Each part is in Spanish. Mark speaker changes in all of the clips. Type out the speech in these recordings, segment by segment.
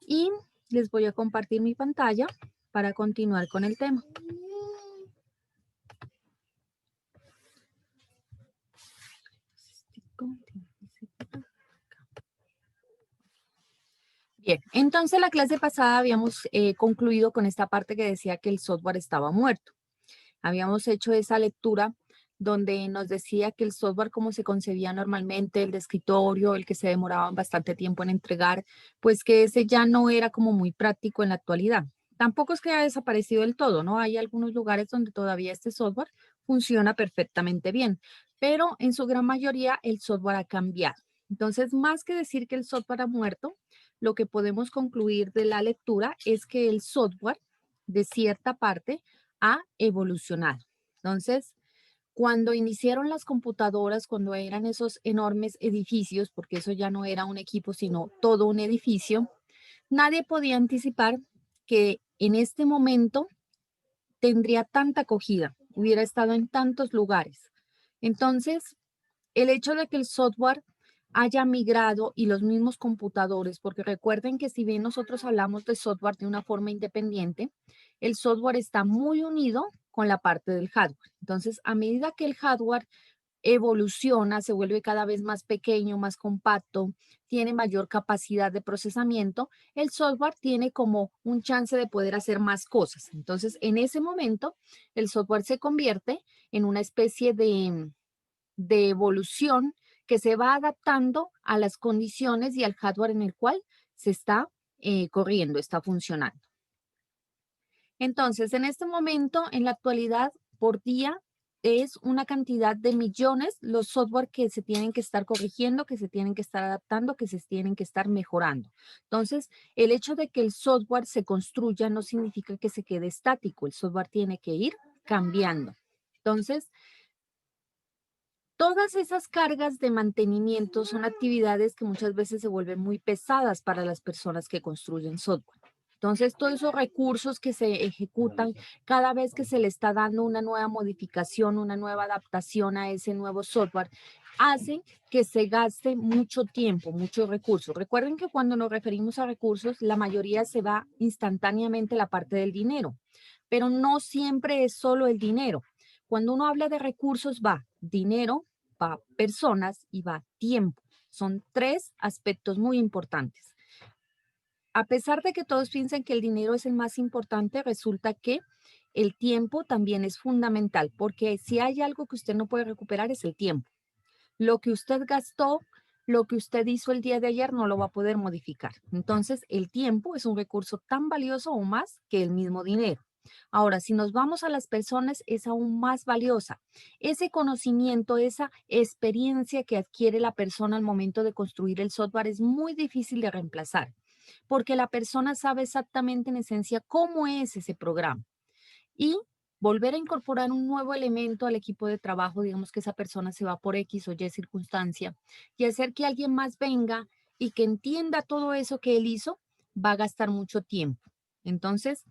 Speaker 1: y les voy a compartir mi pantalla para continuar con el tema. Bien, entonces la clase pasada habíamos concluido con esta parte que decía que el software estaba muerto. Habíamos hecho esa lectura donde nos decía que el software como se concebía normalmente, el de escritorio, el que se demoraba bastante tiempo en entregar, pues que ese ya no era como muy práctico en la actualidad. Tampoco es que haya desaparecido del todo, ¿no? Hay algunos lugares donde todavía este software funciona perfectamente bien, pero en su gran mayoría el software ha cambiado. Entonces, más que decir que el software ha muerto, lo que podemos concluir de la lectura es que el software, de cierta parte, ha evolucionado. Entonces, cuando iniciaron las computadoras, cuando eran esos enormes edificios, porque eso ya no era un equipo, sino todo un edificio, nadie podía anticipar que en este momento tendría tanta acogida, hubiera estado en tantos lugares. Entonces, el hecho de que el software haya migrado y los mismos computadores, porque recuerden que si bien nosotros hablamos de software de una forma independiente, el software está muy unido con la parte del hardware. Entonces, a medida que el hardware evoluciona, se vuelve cada vez más pequeño, más compacto, tiene mayor capacidad de procesamiento, el software tiene como un chance de poder hacer más cosas. Entonces, en ese momento, el software se convierte en una especie de evolución que se va adaptando a las condiciones y al hardware en el cual se está corriendo, está funcionando. Entonces, en este momento, en la actualidad, por día, es una cantidad de millones los software que se tienen que estar corrigiendo, que se tienen que estar adaptando, que se tienen que estar mejorando. Entonces, el hecho de que el software se construya no significa que se quede estático, el software tiene que ir cambiando. Entonces, todas esas cargas de mantenimiento son actividades que muchas veces se vuelven muy pesadas para las personas que construyen software. Entonces, todos esos recursos que se ejecutan cada vez que se le está dando una nueva modificación, una nueva adaptación a ese nuevo software, hacen que se gaste mucho tiempo, muchos recursos. Recuerden que cuando nos referimos a recursos, la mayoría se va instantáneamente la parte del dinero, pero no siempre es solo el dinero. Cuando uno habla de recursos, va dinero, va personas y va tiempo. Son tres aspectos muy importantes. A pesar de que todos piensen que el dinero es el más importante, resulta que el tiempo también es fundamental, porque si hay algo que usted no puede recuperar es el tiempo. Lo que usted gastó, lo que usted hizo el día de ayer no lo va a poder modificar. Entonces, el tiempo es un recurso tan valioso o más que el mismo dinero. Ahora, si nos vamos a las personas, es aún más valiosa. Ese conocimiento, esa experiencia que adquiere la persona al momento de construir el software es muy difícil de reemplazar, porque la persona sabe exactamente en esencia cómo es ese programa. Y volver a incorporar un nuevo elemento al equipo de trabajo, digamos que esa persona se va por X o Y circunstancia, y hacer que alguien más venga y que entienda todo eso que él hizo, va a gastar mucho tiempo. Entonces,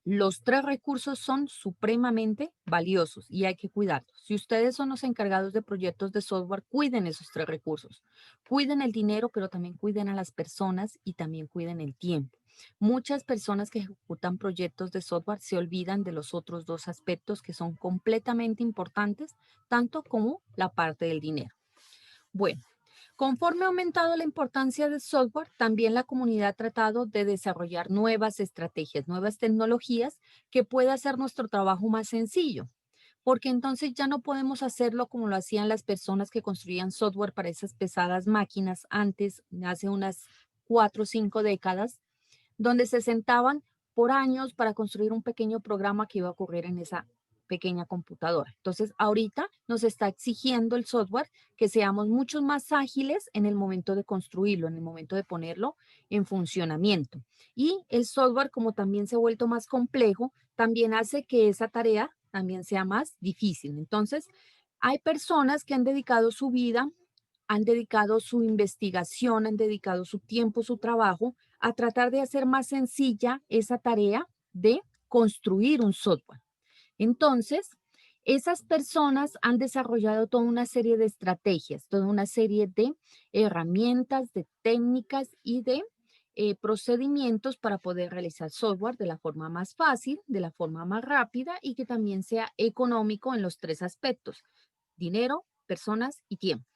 Speaker 1: los tres recursos son supremamente valiosos y hay que cuidarlos. Si ustedes son los encargados de proyectos de software, cuiden esos tres recursos. Cuiden el dinero, pero también cuiden a las personas y también cuiden el tiempo. Muchas personas que ejecutan proyectos de software se olvidan de los otros dos aspectos que son completamente importantes, tanto como la parte del dinero. Bueno, conforme ha aumentado la importancia del software, también la comunidad ha tratado de desarrollar nuevas estrategias, nuevas tecnologías que pueda hacer nuestro trabajo más sencillo, porque entonces ya no podemos hacerlo como lo hacían las personas que construían software para esas pesadas máquinas antes, hace unas 4 o 5 décadas, donde se sentaban por años para construir un pequeño programa que iba a ocurrir en esa pequeña computadora. Entonces, ahorita nos está exigiendo el software que seamos mucho más ágiles en el momento de construirlo, en el momento de ponerlo en funcionamiento. Y el software, como también se ha vuelto más complejo, también hace que esa tarea también sea más difícil. Entonces, hay personas que han dedicado su vida, han dedicado su investigación, han dedicado su tiempo, su trabajo a tratar de hacer más sencilla esa tarea de construir un software. Entonces, esas personas han desarrollado toda una serie de estrategias, toda una serie de herramientas, de técnicas y de procedimientos para poder realizar software de la forma más fácil, de la forma más rápida y que también sea económico en los tres aspectos: dinero, personas y tiempo,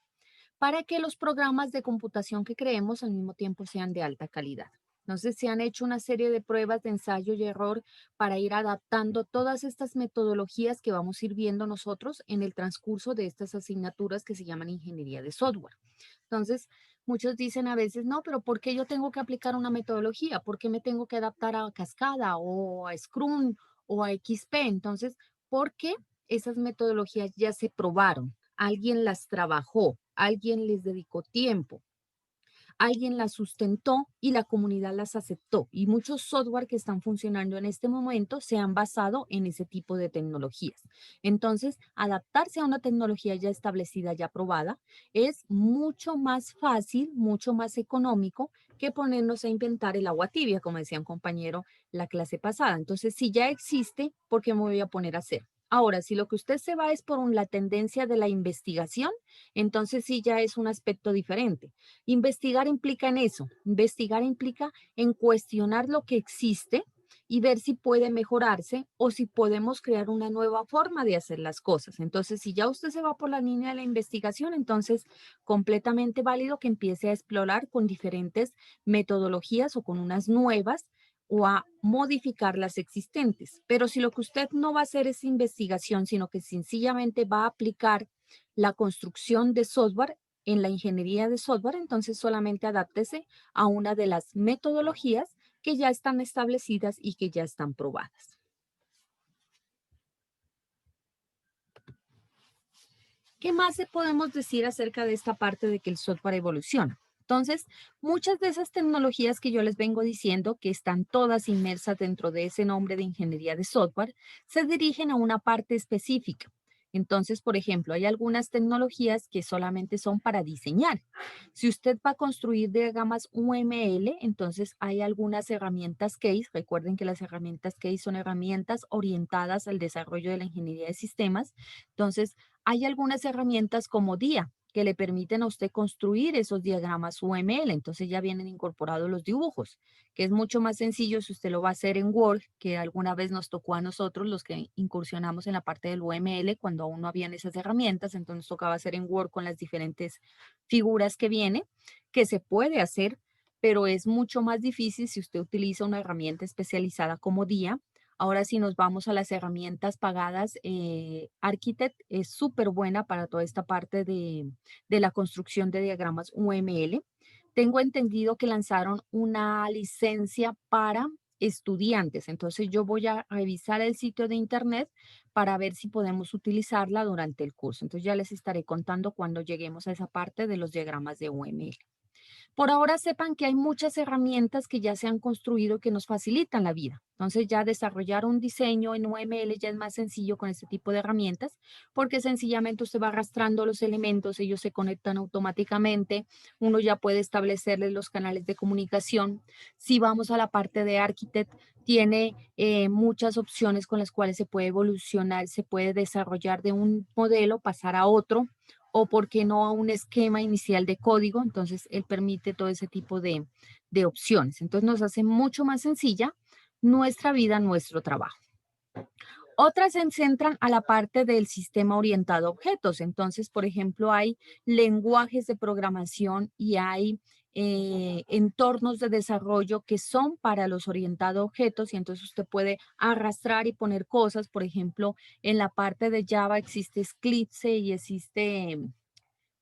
Speaker 1: para que los programas de computación que creemos al mismo tiempo sean de alta calidad. Entonces, se han hecho una serie de pruebas de ensayo y error para ir adaptando todas estas metodologías que vamos a ir viendo nosotros en el transcurso de estas asignaturas que se llaman ingeniería de software. Entonces, muchos dicen a veces, no, pero ¿por qué yo tengo que aplicar una metodología? ¿Por qué me tengo que adaptar a Cascada o a Scrum o a XP? Entonces, porque esas metodologías ya se probaron, alguien las trabajó, alguien les dedicó tiempo, alguien las sustentó y la comunidad las aceptó. Y muchos software que están funcionando en este momento se han basado en ese tipo de tecnologías. Entonces, adaptarse a una tecnología ya establecida, ya probada, es mucho más fácil, mucho más económico que ponernos a inventar el agua tibia, como decía un compañero la clase pasada. Entonces, si ya existe, ¿por qué me voy a poner a hacer? Ahora, si lo que usted se va es por la tendencia de la investigación, entonces sí ya es un aspecto diferente. Investigar implica en eso, investigar implica en cuestionar lo que existe y ver si puede mejorarse o si podemos crear una nueva forma de hacer las cosas. Entonces, si ya usted se va por la línea de la investigación, entonces completamente válido que empiece a explorar con diferentes metodologías o con unas nuevas o a modificar las existentes. Pero si lo que usted no va a hacer es investigación, sino que sencillamente va a aplicar la construcción de software, en la ingeniería de software, entonces solamente adáptese a una de las metodologías que ya están establecidas y que ya están probadas. ¿Qué más podemos decir acerca de esta parte de que el software evoluciona? Entonces, muchas de esas tecnologías que yo les vengo diciendo, que están todas inmersas dentro de ese nombre de ingeniería de software, se dirigen a una parte específica. Entonces, por ejemplo, hay algunas tecnologías que solamente son para diseñar. Si usted va a construir diagramas UML, entonces hay algunas herramientas CASE. Recuerden que las herramientas CASE son herramientas orientadas al desarrollo de la ingeniería de sistemas. Entonces, hay algunas herramientas como DIA que le permiten a usted construir esos diagramas UML. Entonces ya vienen incorporados los dibujos, que es mucho más sencillo si usted lo va a hacer en Word, que alguna vez nos tocó a nosotros los que incursionamos en la parte del UML cuando aún no habían esas herramientas. Entonces nos tocaba hacer en Word con las diferentes figuras que viene, que se puede hacer, pero es mucho más difícil si usted utiliza una herramienta especializada como DIA. Ahora si nos vamos a las herramientas pagadas, Architect es súper buena para toda esta parte de la construcción de diagramas UML. Tengo entendido que lanzaron una licencia para estudiantes, entonces yo voy a revisar el sitio de internet para ver si podemos utilizarla durante el curso. Entonces ya les estaré contando cuando lleguemos a esa parte de los diagramas de UML. Por ahora sepan que hay muchas herramientas que ya se han construido que nos facilitan la vida. Entonces ya desarrollar un diseño en UML ya es más sencillo con este tipo de herramientas porque sencillamente usted va arrastrando los elementos, ellos se conectan automáticamente, uno ya puede establecerles los canales de comunicación. Si vamos a la parte de Architect, tiene muchas opciones con las cuales se puede evolucionar, se puede desarrollar de un modelo, pasar a otro o por qué no a un esquema inicial de código. Entonces, él permite todo ese tipo de opciones. Entonces, nos hace mucho más sencilla nuestra vida, nuestro trabajo. Otras se centran a la parte del sistema orientado a objetos. Entonces, por ejemplo, hay lenguajes de programación y hay entornos de desarrollo que son para los orientados a objetos y entonces usted puede arrastrar y poner cosas. Por ejemplo, en la parte de Java existe Eclipse y existe,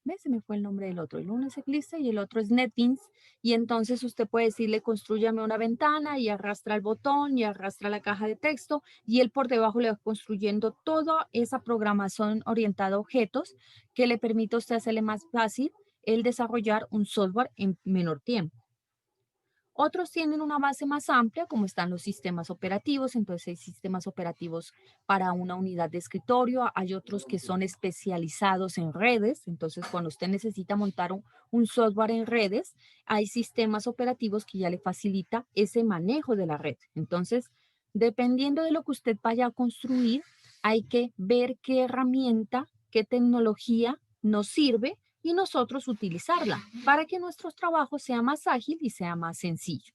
Speaker 1: ¿ves? Se me fue el nombre del otro. El uno es Eclipse y el otro es NetBeans. Y entonces usted puede decirle, construyame una ventana y arrastra el botón y arrastra la caja de texto y él por debajo le va construyendo toda esa programación orientada a objetos que le permite a usted hacerle más fácil el desarrollar un software en menor tiempo. Otros tienen una base más amplia, como están los sistemas operativos. Entonces hay sistemas operativos para una unidad de escritorio. Hay otros que son especializados en redes. Entonces, cuando usted necesita montar un software en redes, hay sistemas operativos que ya le facilita ese manejo de la red. Entonces, dependiendo de lo que usted vaya a construir, hay que ver qué herramienta, qué tecnología nos sirve y nosotros utilizarla para que nuestro trabajo sea más ágil y sea más sencillo.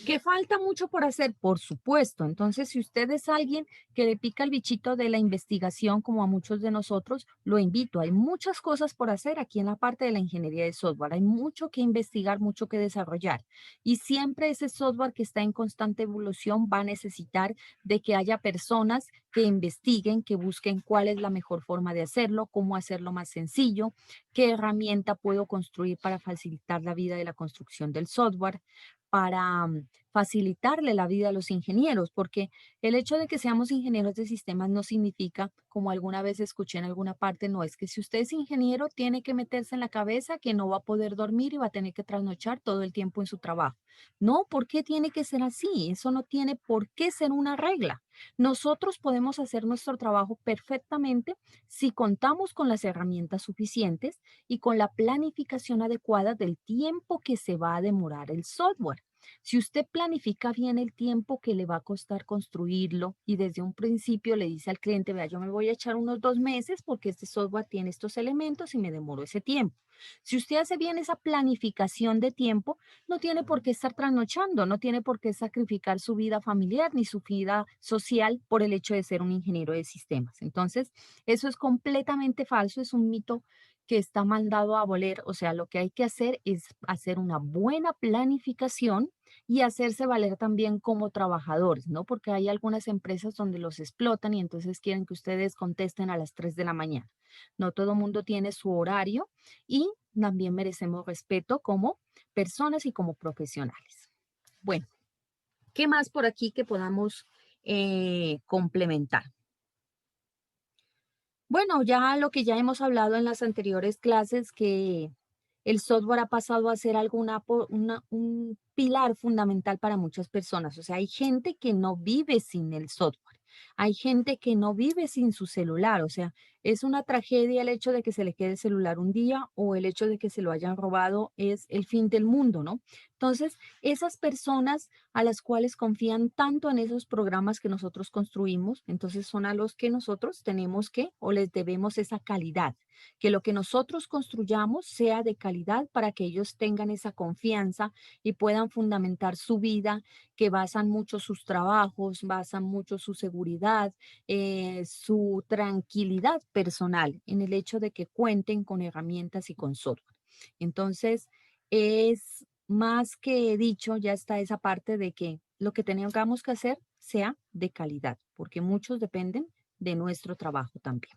Speaker 1: ¿Que falta mucho por hacer? Por supuesto. Entonces, si usted es alguien que le pica el bichito de la investigación, como a muchos de nosotros, lo invito. Hay muchas cosas por hacer aquí en la parte de la ingeniería de software. Hay mucho que investigar, mucho que desarrollar. Y siempre ese software que está en constante evolución va a necesitar de que haya personas que investiguen, que busquen cuál es la mejor forma de hacerlo, cómo hacerlo más sencillo, qué herramienta puedo construir para facilitar la vida de la construcción del software, para facilitarle la vida a los ingenieros, porque el hecho de que seamos ingenieros de sistemas no significa, como alguna vez escuché en alguna parte, no es que si usted es ingeniero tiene que meterse en la cabeza que no va a poder dormir y va a tener que trasnochar todo el tiempo en su trabajo. No, ¿por qué tiene que ser así? Eso no tiene por qué ser una regla. Nosotros podemos hacer nuestro trabajo perfectamente si contamos con las herramientas suficientes y con la planificación adecuada del tiempo que se va a demorar el software. Si usted planifica bien el tiempo que le va a costar construirlo y desde un principio le dice al cliente, vea, yo me voy a echar unos 2 meses porque este software tiene estos elementos y me demoro ese tiempo. Si usted hace bien esa planificación de tiempo, no tiene por qué estar trasnochando, no tiene por qué sacrificar su vida familiar ni su vida social por el hecho de ser un ingeniero de sistemas. Entonces, eso es completamente falso, es un mito que está mandado a voler. O sea, lo que hay que hacer es hacer una buena planificación y hacerse valer también como trabajadores, ¿no? Porque hay algunas empresas donde los explotan y entonces quieren que ustedes contesten a las 3 de la mañana. No todo mundo tiene su horario y también merecemos respeto como personas y como profesionales. Bueno, ¿qué más por aquí que podamos complementar? Bueno, ya lo que ya hemos hablado en las anteriores clases, que el software ha pasado a ser un pilar fundamental para muchas personas. O sea, hay gente que no vive sin el software. Hay gente que no vive sin su celular. O sea, es una tragedia el hecho de que se le quede el celular un día o el hecho de que se lo hayan robado es el fin del mundo, ¿no? Entonces, esas personas a las cuales confían tanto en esos programas que nosotros construimos, entonces son a los que nosotros tenemos que o les debemos esa calidad, que lo que nosotros construyamos sea de calidad para que ellos tengan esa confianza y puedan fundamentar su vida, que basan mucho sus trabajos, basan mucho su seguridad, su tranquilidad personal en el hecho de que cuenten con herramientas y con software. Entonces, es más que dicho, ya está esa parte de que lo que tengamos que hacer sea de calidad, porque muchos dependen de nuestro trabajo también.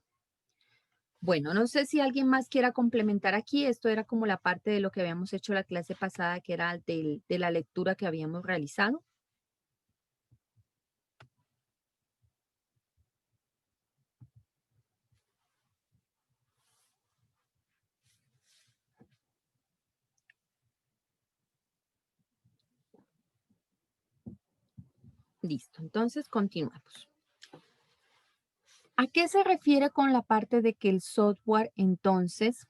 Speaker 1: Bueno, no sé si alguien más quiera complementar aquí. Esto era como la parte de lo que habíamos hecho la clase pasada, que era de la lectura que habíamos realizado. Listo, entonces continuamos. ¿A qué se refiere con la parte de que el software entonces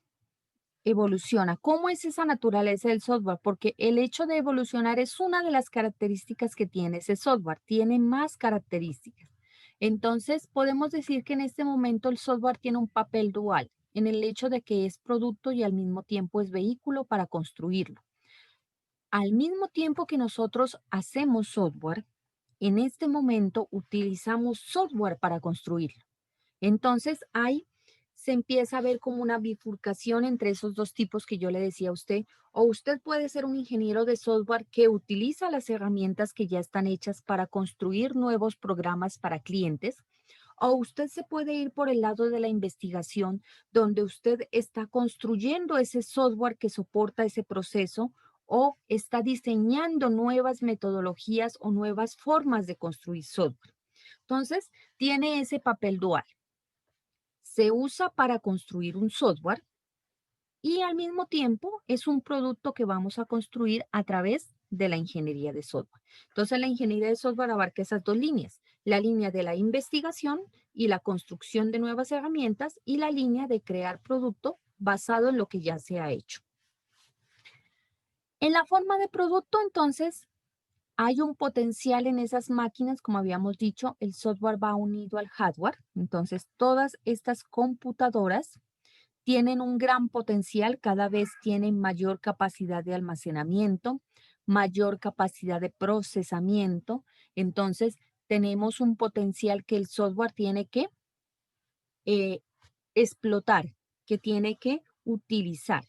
Speaker 1: evoluciona? ¿Cómo es esa naturaleza del software? Porque el hecho de evolucionar es una de las características que tiene ese software, tiene más características. Entonces, podemos decir que en este momento el software tiene un papel dual, en el hecho de que es producto y al mismo tiempo es vehículo para construirlo. Al mismo tiempo que nosotros hacemos software, en este momento utilizamos software para construirlo. Entonces, ahí se empieza a ver como una bifurcación entre esos dos tipos que yo le decía a usted. O usted puede ser un ingeniero de software que utiliza las herramientas que ya están hechas para construir nuevos programas para clientes. O usted se puede ir por el lado de la investigación, donde usted está construyendo ese software que soporta ese proceso o está diseñando nuevas metodologías o nuevas formas de construir software. Entonces, tiene ese papel dual. Se usa para construir un software y al mismo tiempo es un producto que vamos a construir a través de la ingeniería de software. Entonces, la ingeniería de software abarca esas dos líneas, la línea de la investigación y la construcción de nuevas herramientas y la línea de crear producto basado en lo que ya se ha hecho. En la forma de producto, entonces, hay un potencial en esas máquinas, como habíamos dicho, el software va unido al hardware. Entonces, todas estas computadoras tienen un gran potencial, cada vez tienen mayor capacidad de almacenamiento, mayor capacidad de procesamiento. Entonces, tenemos un potencial que el software tiene que eh, explotar, que tiene que utilizar.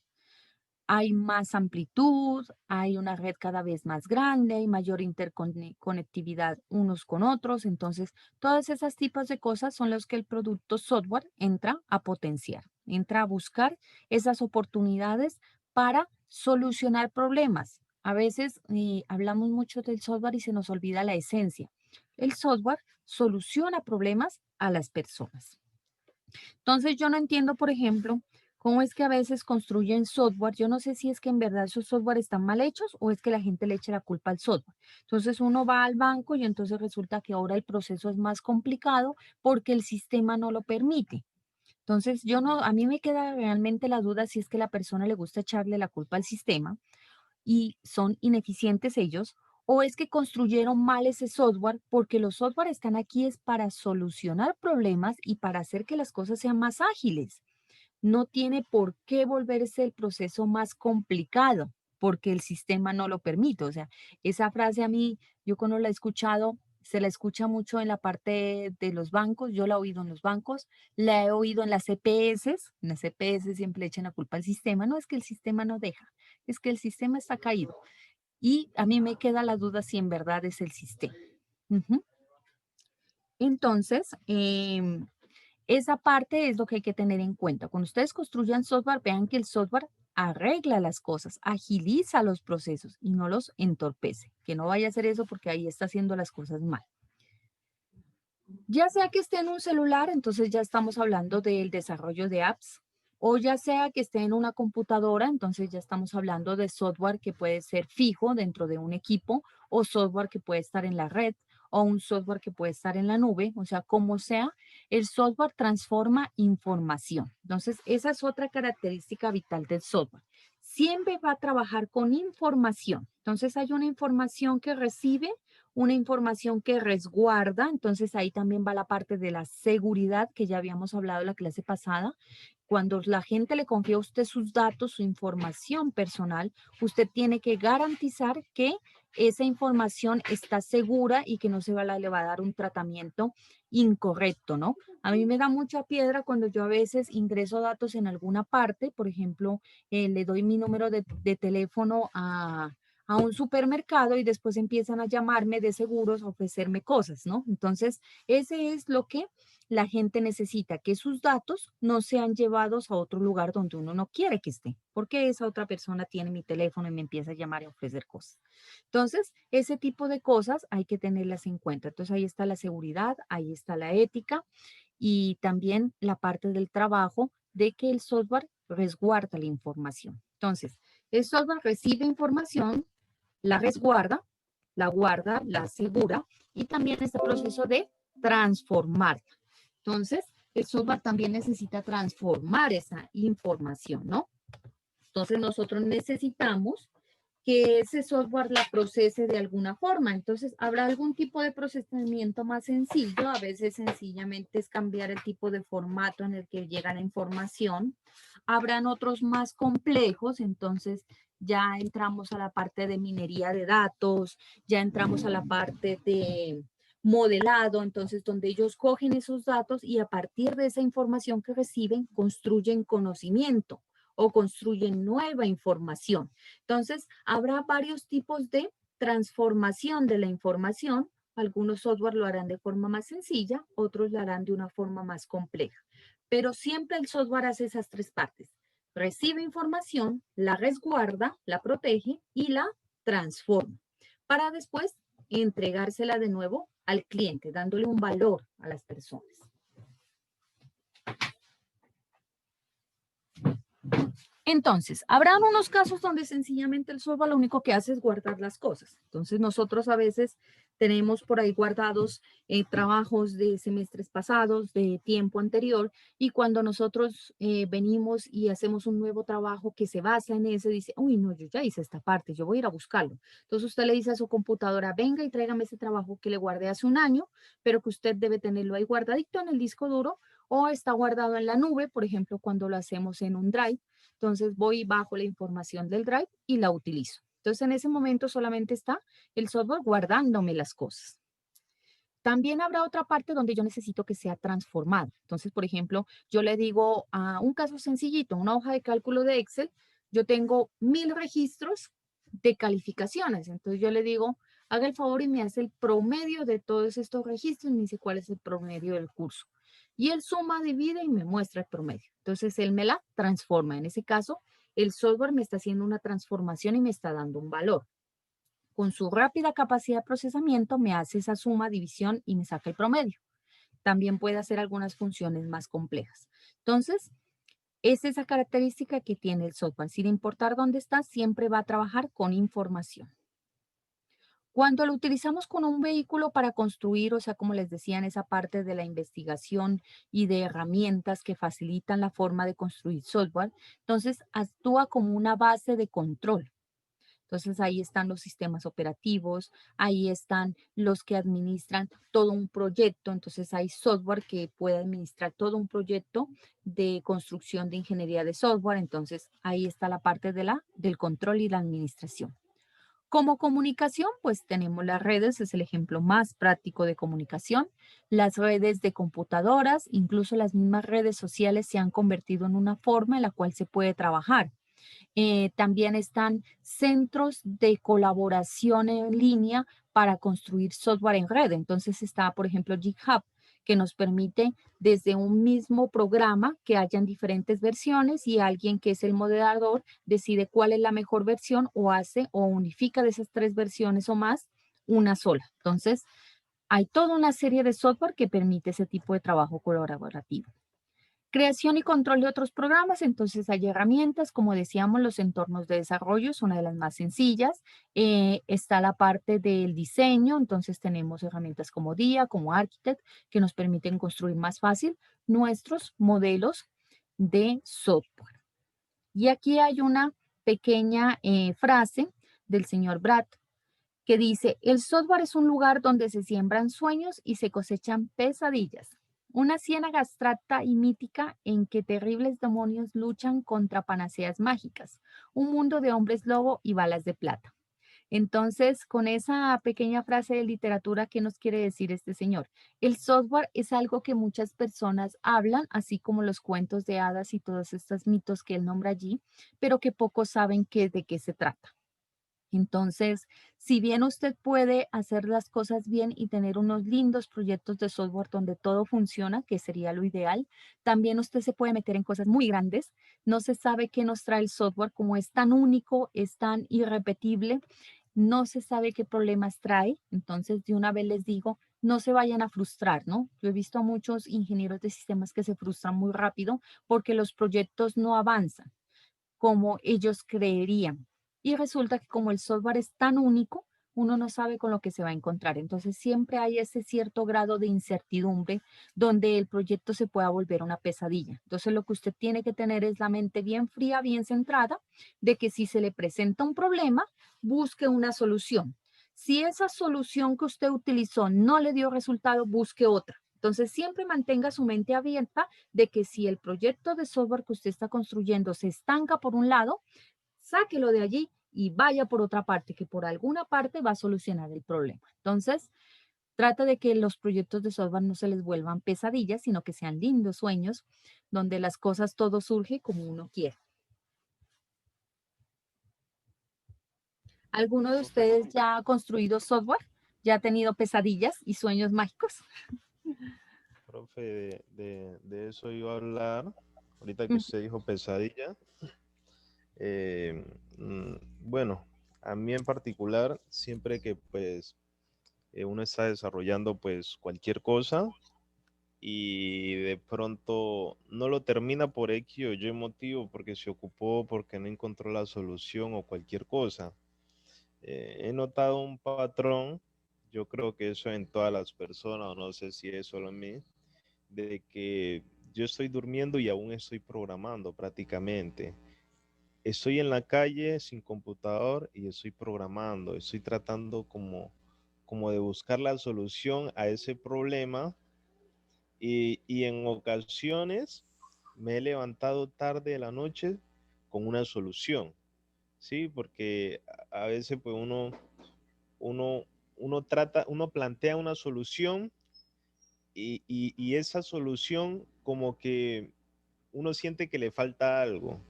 Speaker 1: Hay más amplitud, hay una red cada vez más grande, hay mayor interconectividad unos con otros. Entonces, todas esas tipos de cosas son los que el producto software entra a potenciar, entra a buscar esas oportunidades para solucionar problemas. A veces hablamos mucho del software y se nos olvida la esencia. El software soluciona problemas a las personas. Entonces, yo no entiendo, por ejemplo, cómo es que a veces construyen software. Yo no sé si es que en verdad esos software están mal hechos o es que la gente le echa la culpa al software. Entonces, uno va al banco y entonces resulta que ahora el proceso es más complicado porque el sistema no lo permite. Entonces, yo no, a mí me queda realmente la duda si es que a la persona le gusta echarle la culpa al sistema y son ineficientes ellos, o es que construyeron mal ese software porque los software están aquí es para solucionar problemas y para hacer que las cosas sean más ágiles. No tiene por qué volverse el proceso más complicado porque el sistema no lo permite. O sea, esa frase a mí, yo cuando la he escuchado, se la escucha mucho en la parte de los bancos, yo la he oído en los bancos, la he oído en las CPS, en las CPS siempre le echan la culpa al sistema, no es que el sistema no deja, es que el sistema está caído. Y a mí me queda la duda si en verdad es el sistema. Ujú. Entonces, esa parte es lo que hay que tener en cuenta. Cuando ustedes construyan software, vean que el software arregla las cosas, agiliza los procesos y no los entorpece. Que no vaya a hacer eso porque ahí está haciendo las cosas mal. Ya sea que esté en un celular, entonces ya estamos hablando del desarrollo de apps, o ya sea que esté en una computadora, entonces ya estamos hablando de software que puede ser fijo dentro de un equipo, o software que puede estar en la red, o un software que puede estar en la nube, o sea, como sea, el software transforma información. Entonces, esa es otra característica vital del software. Siempre va a trabajar con información. Entonces, hay una información que recibe, una información que resguarda, entonces ahí también va la parte de la seguridad que ya habíamos hablado en la clase pasada. Cuando la gente le confía a usted sus datos, su información personal, usted tiene que garantizar que esa información está segura y que no le va a dar un tratamiento incorrecto, ¿no? A mí me da mucha piedra cuando yo a veces ingreso datos en alguna parte, por ejemplo, le doy mi número de teléfono a un supermercado y después empiezan a llamarme de seguros a ofrecerme cosas, ¿no? Entonces, ese es lo que la gente necesita, que sus datos no sean llevados a otro lugar donde uno no quiere que esté, porque esa otra persona tiene mi teléfono y me empieza a llamar y a ofrecer cosas. Entonces, ese tipo de cosas hay que tenerlas en cuenta. Entonces, ahí está la seguridad, ahí está la ética y también la parte del trabajo de que el software resguarda la información. Entonces, el software recibe información, la resguarda, la guarda, la asegura y también este proceso de transformarla. Entonces, el software también necesita transformar esa información, ¿no? Entonces, nosotros necesitamos que ese software la procese de alguna forma. Entonces, habrá algún tipo de procesamiento más sencillo. A veces sencillamente es cambiar el tipo de formato en el que llega la información. Habrán otros más complejos. Entonces, ya entramos a la parte de minería de datos, ya entramos a la parte de modelado, entonces donde ellos cogen esos datos y a partir de esa información que reciben construyen conocimiento o construyen nueva información. Entonces, habrá varios tipos de transformación de la información. Algunos software lo harán de forma más sencilla, otros lo harán de una forma más compleja. Pero siempre el software hace esas tres partes. Recibe información, la resguarda, la protege y la transforma para después entregársela de nuevo al cliente, dándole un valor a las personas. Entonces, habrán unos casos donde sencillamente el software lo único que hace es guardar las cosas. Entonces, nosotros a veces tenemos por ahí guardados trabajos de semestres pasados, de tiempo anterior, y cuando nosotros venimos y hacemos un nuevo trabajo que se basa en ese, dice, uy, no, yo ya hice esta parte, yo voy a ir a buscarlo. Entonces, usted le dice a su computadora, venga y tráigame ese trabajo que le guardé hace un año, pero que usted debe tenerlo ahí guardadito en el disco duro o está guardado en la nube, por ejemplo, cuando lo hacemos en un Drive. Entonces voy bajo la información del Drive y la utilizo. Entonces, en ese momento solamente está el software guardándome las cosas. También habrá otra parte donde yo necesito que sea transformada. Entonces, por ejemplo, yo le digo a un caso sencillito, una hoja de cálculo de Excel, yo tengo 1000 registros de calificaciones. Entonces yo le digo, haga el favor y me hace el promedio de todos estos registros y me dice cuál es el promedio del curso. Y él suma, divide y me muestra el promedio. Entonces él me la transforma. En ese caso, el software me está haciendo una transformación y me está dando un valor. Con su rápida capacidad de procesamiento me hace esa suma, división y me saca el promedio. También puede hacer algunas funciones más complejas. Entonces, es esa característica que tiene el software. Sin importar dónde está, siempre va a trabajar con información. Cuando lo utilizamos con un vehículo para construir, o sea, como les decía, en esa parte de la investigación y de herramientas que facilitan la forma de construir software, entonces actúa como una base de control. Entonces ahí están los sistemas operativos, ahí están los que administran todo un proyecto. Entonces hay software que puede administrar todo un proyecto de construcción de ingeniería de software. Entonces ahí está la parte del control y la administración. Como comunicación, pues tenemos las redes, es el ejemplo más práctico de comunicación. Las redes de computadoras, incluso las mismas redes sociales se han convertido en una forma en la cual se puede trabajar. También están centros de colaboración en línea para construir software en red. Entonces está, por ejemplo, GitHub, que nos permite desde un mismo programa que hayan diferentes versiones y alguien que es el moderador decide cuál es la mejor versión o hace o unifica de esas 3 versiones o más una sola. Entonces, hay toda una serie de software que permite ese tipo de trabajo colaborativo. Creación y control de otros programas, entonces hay herramientas, como decíamos, los entornos de desarrollo es una de las más sencillas. Está la parte del diseño, entonces tenemos herramientas como DIA, como Architect, que nos permiten construir más fácil nuestros modelos de software. Y aquí hay una pequeña frase del señor Brad que dice, el software es un lugar donde se siembran sueños y se cosechan pesadillas. Una ciénaga abstracta y mítica en que terribles demonios luchan contra panaceas mágicas. Un mundo de hombres lobo y balas de plata. Entonces, con esa pequeña frase de literatura, ¿qué nos quiere decir este señor? El software es algo que muchas personas hablan, así como los cuentos de hadas y todos estos mitos que él nombra allí, pero que pocos saben de qué se trata. Entonces, si bien usted puede hacer las cosas bien y tener unos lindos proyectos de software donde todo funciona, que sería lo ideal, también usted se puede meter en cosas muy grandes. No se sabe qué nos trae el software, como es tan único, es tan irrepetible, no se sabe qué problemas trae. Entonces, de una vez les digo, no se vayan a frustrar, ¿no? Yo he visto a muchos ingenieros de sistemas que se frustran muy rápido porque los proyectos no avanzan como ellos creerían. Y resulta que como el software es tan único, uno no sabe con lo que se va a encontrar. Entonces siempre hay ese cierto grado de incertidumbre donde el proyecto se pueda volver una pesadilla. Entonces lo que usted tiene que tener es la mente bien fría, bien centrada, de que si se le presenta un problema, busque una solución. Si esa solución que usted utilizó no le dio resultado, busque otra. Entonces siempre mantenga su mente abierta de que si el proyecto de software que usted está construyendo se estanca por un lado, sáquelo de allí y vaya por otra parte, que por alguna parte va a solucionar el problema. Entonces, trata de que los proyectos de software no se les vuelvan pesadillas, sino que sean lindos sueños donde las cosas todo surge como uno quiere. ¿Alguno de
Speaker 2: Profe,
Speaker 1: ustedes ya ha construido software? ¿Ya ha tenido pesadillas y sueños mágicos?
Speaker 2: profe, de eso iba a hablar. Ahorita que
Speaker 1: Mm,
Speaker 2: usted dijo pesadilla. eh, mm, bueno, a mí en particular, siempre que pues uno está desarrollando pues cualquier cosa y de pronto no lo termina por X o Y motivo, porque se ocupó, porque no encontró la solución o cualquier cosa. He notado un patrón, yo creo que eso en todas las personas, o no sé si es solo en mí, de que yo estoy durmiendo y aún estoy programando prácticamente. Estoy en la calle sin computador y estoy programando, estoy tratando como de buscar la solución a ese problema y en ocasiones me he levantado tarde de la noche con una solución, ¿sí? Porque a veces pues uno, uno plantea una solución y esa solución como que uno siente que le falta algo,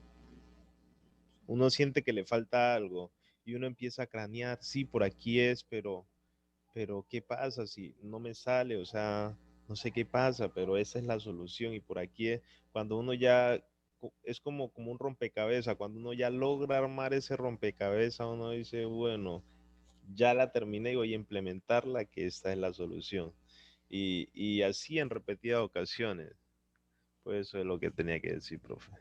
Speaker 2: uno siente que le falta algo y uno empieza a cranear, sí, por aquí es, pero ¿qué pasa si no me sale? O sea, no sé qué pasa, pero esa es la solución y por aquí es cuando uno ya es como un rompecabezas, cuando uno ya logra armar ese rompecabezas, uno dice, bueno, ya la terminé y voy a implementarla, que esta es la solución. Y así en repetidas ocasiones. Pues eso es lo que tenía que decir, profe.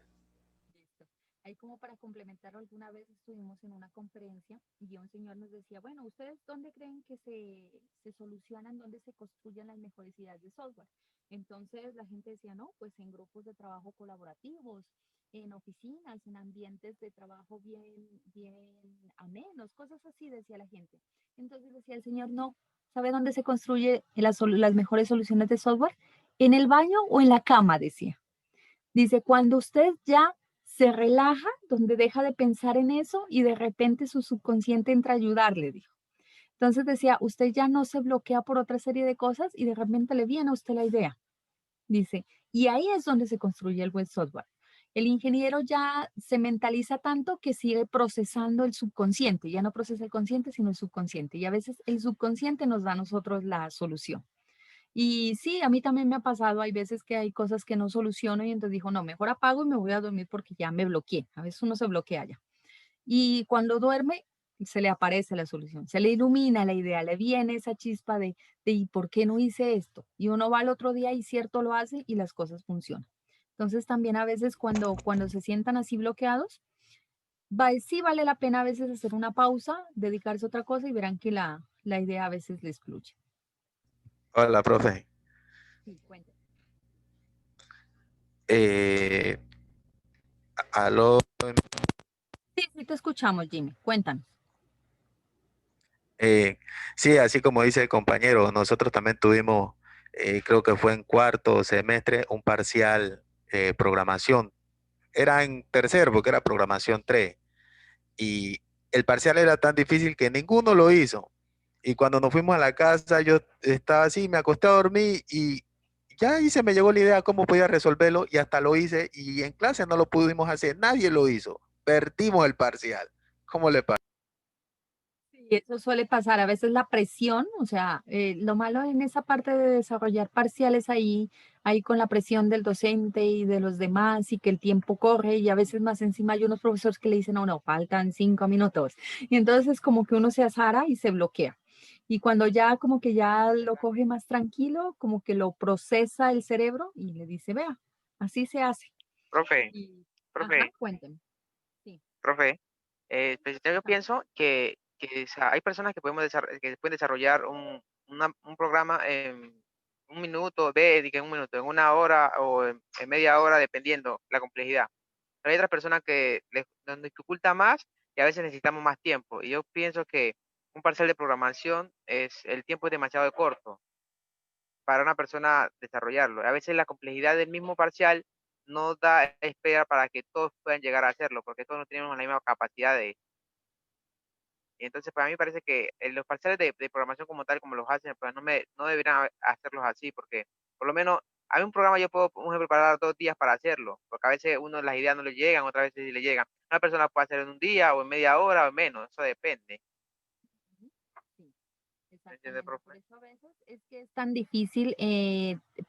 Speaker 1: Listo. Ahí como para complementarlo, alguna vez estuvimos en una conferencia y un señor nos decía, bueno, ¿ustedes dónde creen que se solucionan, dónde se construyen las mejores ideas de software? Entonces la gente decía, no, pues en grupos de trabajo colaborativos, en oficinas, en ambientes de trabajo bien amenos, cosas así, decía la gente. Entonces decía el señor, no, ¿sabe dónde se construye las mejores soluciones de software? En el baño o en la cama, decía. Dice, cuando usted ya se relaja, donde deja de pensar en eso y de repente su subconsciente entra a ayudarle, dijo. Entonces decía, usted ya no se bloquea por otra serie de cosas y de repente le viene a usted la idea. Dice, y ahí es donde se construye el buen software. El ingeniero ya se mentaliza tanto que sigue procesando el subconsciente, ya no procesa el consciente, sino el subconsciente. Y a veces el subconsciente nos da a nosotros la solución. Y sí, a mí también me ha pasado, hay veces que hay cosas que no soluciono y entonces dijo, no, mejor apago y me voy a dormir porque ya me bloqueé. A veces uno se bloquea ya. Y cuando duerme, se le aparece la solución, se le ilumina la idea, le viene esa chispa de ¿y por qué no hice esto? Y uno va al otro día y cierto lo hace y las cosas funcionan. Entonces también a veces cuando se sientan así bloqueados, sí vale la pena a veces hacer una pausa, dedicarse a otra cosa y verán que la idea a veces les fluye.
Speaker 3: Hola, profe.
Speaker 1: Sí, cuéntame.
Speaker 3: Eh, aló.
Speaker 1: Sí, sí te escuchamos, Jimmy. Cuéntanos.
Speaker 3: eh, sí, así como dice el compañero, nosotros también tuvimos, creo que fue en cuarto semestre, un parcial programación. Era en tercero porque era programación 3. Y el parcial era tan difícil que ninguno lo hizo. Y cuando nos fuimos a la casa, yo estaba así, me acosté a dormir y ya ahí se me llegó la idea cómo podía resolverlo y hasta lo hice y en clase no lo pudimos hacer, nadie lo hizo. Perdimos el parcial. ¿Cómo le parece?
Speaker 1: Sí, eso suele pasar, a veces la presión, o sea, lo malo en esa parte de desarrollar parciales ahí con la presión del docente y de los demás y que el tiempo corre y a veces más encima hay unos profesores que le dicen, no, no, faltan 5 minutos. Y entonces como que uno se azara y se bloquea. Y cuando ya como que ya lo coge más tranquilo, como que lo procesa el cerebro y le dice, vea, así se hace.
Speaker 4: Profe,
Speaker 1: Y, ajá,
Speaker 4: profe,
Speaker 1: cuénteme. Sí.
Speaker 4: profe, pues yo pienso que o sea, hay personas que que pueden desarrollar un programa en un minuto, que en un minuto, en una hora o en media hora, dependiendo la complejidad. Pero hay otras personas que nos dificulta más y a veces necesitamos más tiempo. Y yo pienso que un parcial de programación el tiempo es demasiado corto para una persona desarrollarlo. A veces la complejidad del mismo parcial no da espera para que todos puedan llegar a hacerlo, porque todos no tenemos la misma capacidad de... Y entonces, para mí parece que los parciales de programación como tal, como los hacen, pues no deberían hacerlos así, porque por lo menos hay un programa yo puedo, por ejemplo, preparar 2 días para hacerlo, porque a veces uno las ideas no le llegan, otras veces sí le llegan. Una persona puede hacer en un día o en media hora o menos, eso depende.
Speaker 1: Ujú. Sí,
Speaker 4: ¿Me entiende,
Speaker 1: exactamente. Por
Speaker 4: profe?
Speaker 1: eso a veces es que es tan difícil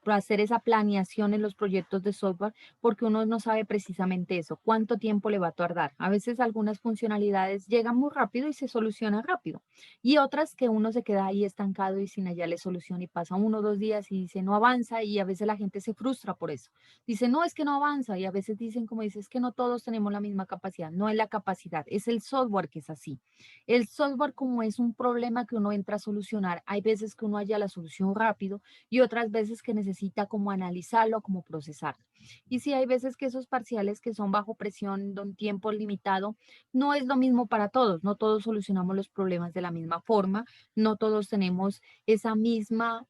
Speaker 1: hacer esa planeación en los proyectos de software porque uno no sabe precisamente eso, cuánto tiempo le va a tardar. A veces algunas funcionalidades llegan muy rápido y se solucionan rápido y otras que uno se queda ahí estancado y sin hallarle solución y pasa 1 o 2 días y dice no avanza y a veces la gente se frustra por eso. Dice no, es que no avanza y a veces dicen como dices que no todos tenemos la misma capacidad. No es la capacidad, es el software que es así. El software como es un problema que uno entra a solucionar, hay veces que uno halla la solución rápido y otras veces que necesita como analizarlo, como procesarlo. Y sí hay veces que esos parciales que son bajo presión de un tiempo limitado, no es lo mismo para todos, no todos solucionamos los problemas de la misma forma, no todos tenemos esa misma,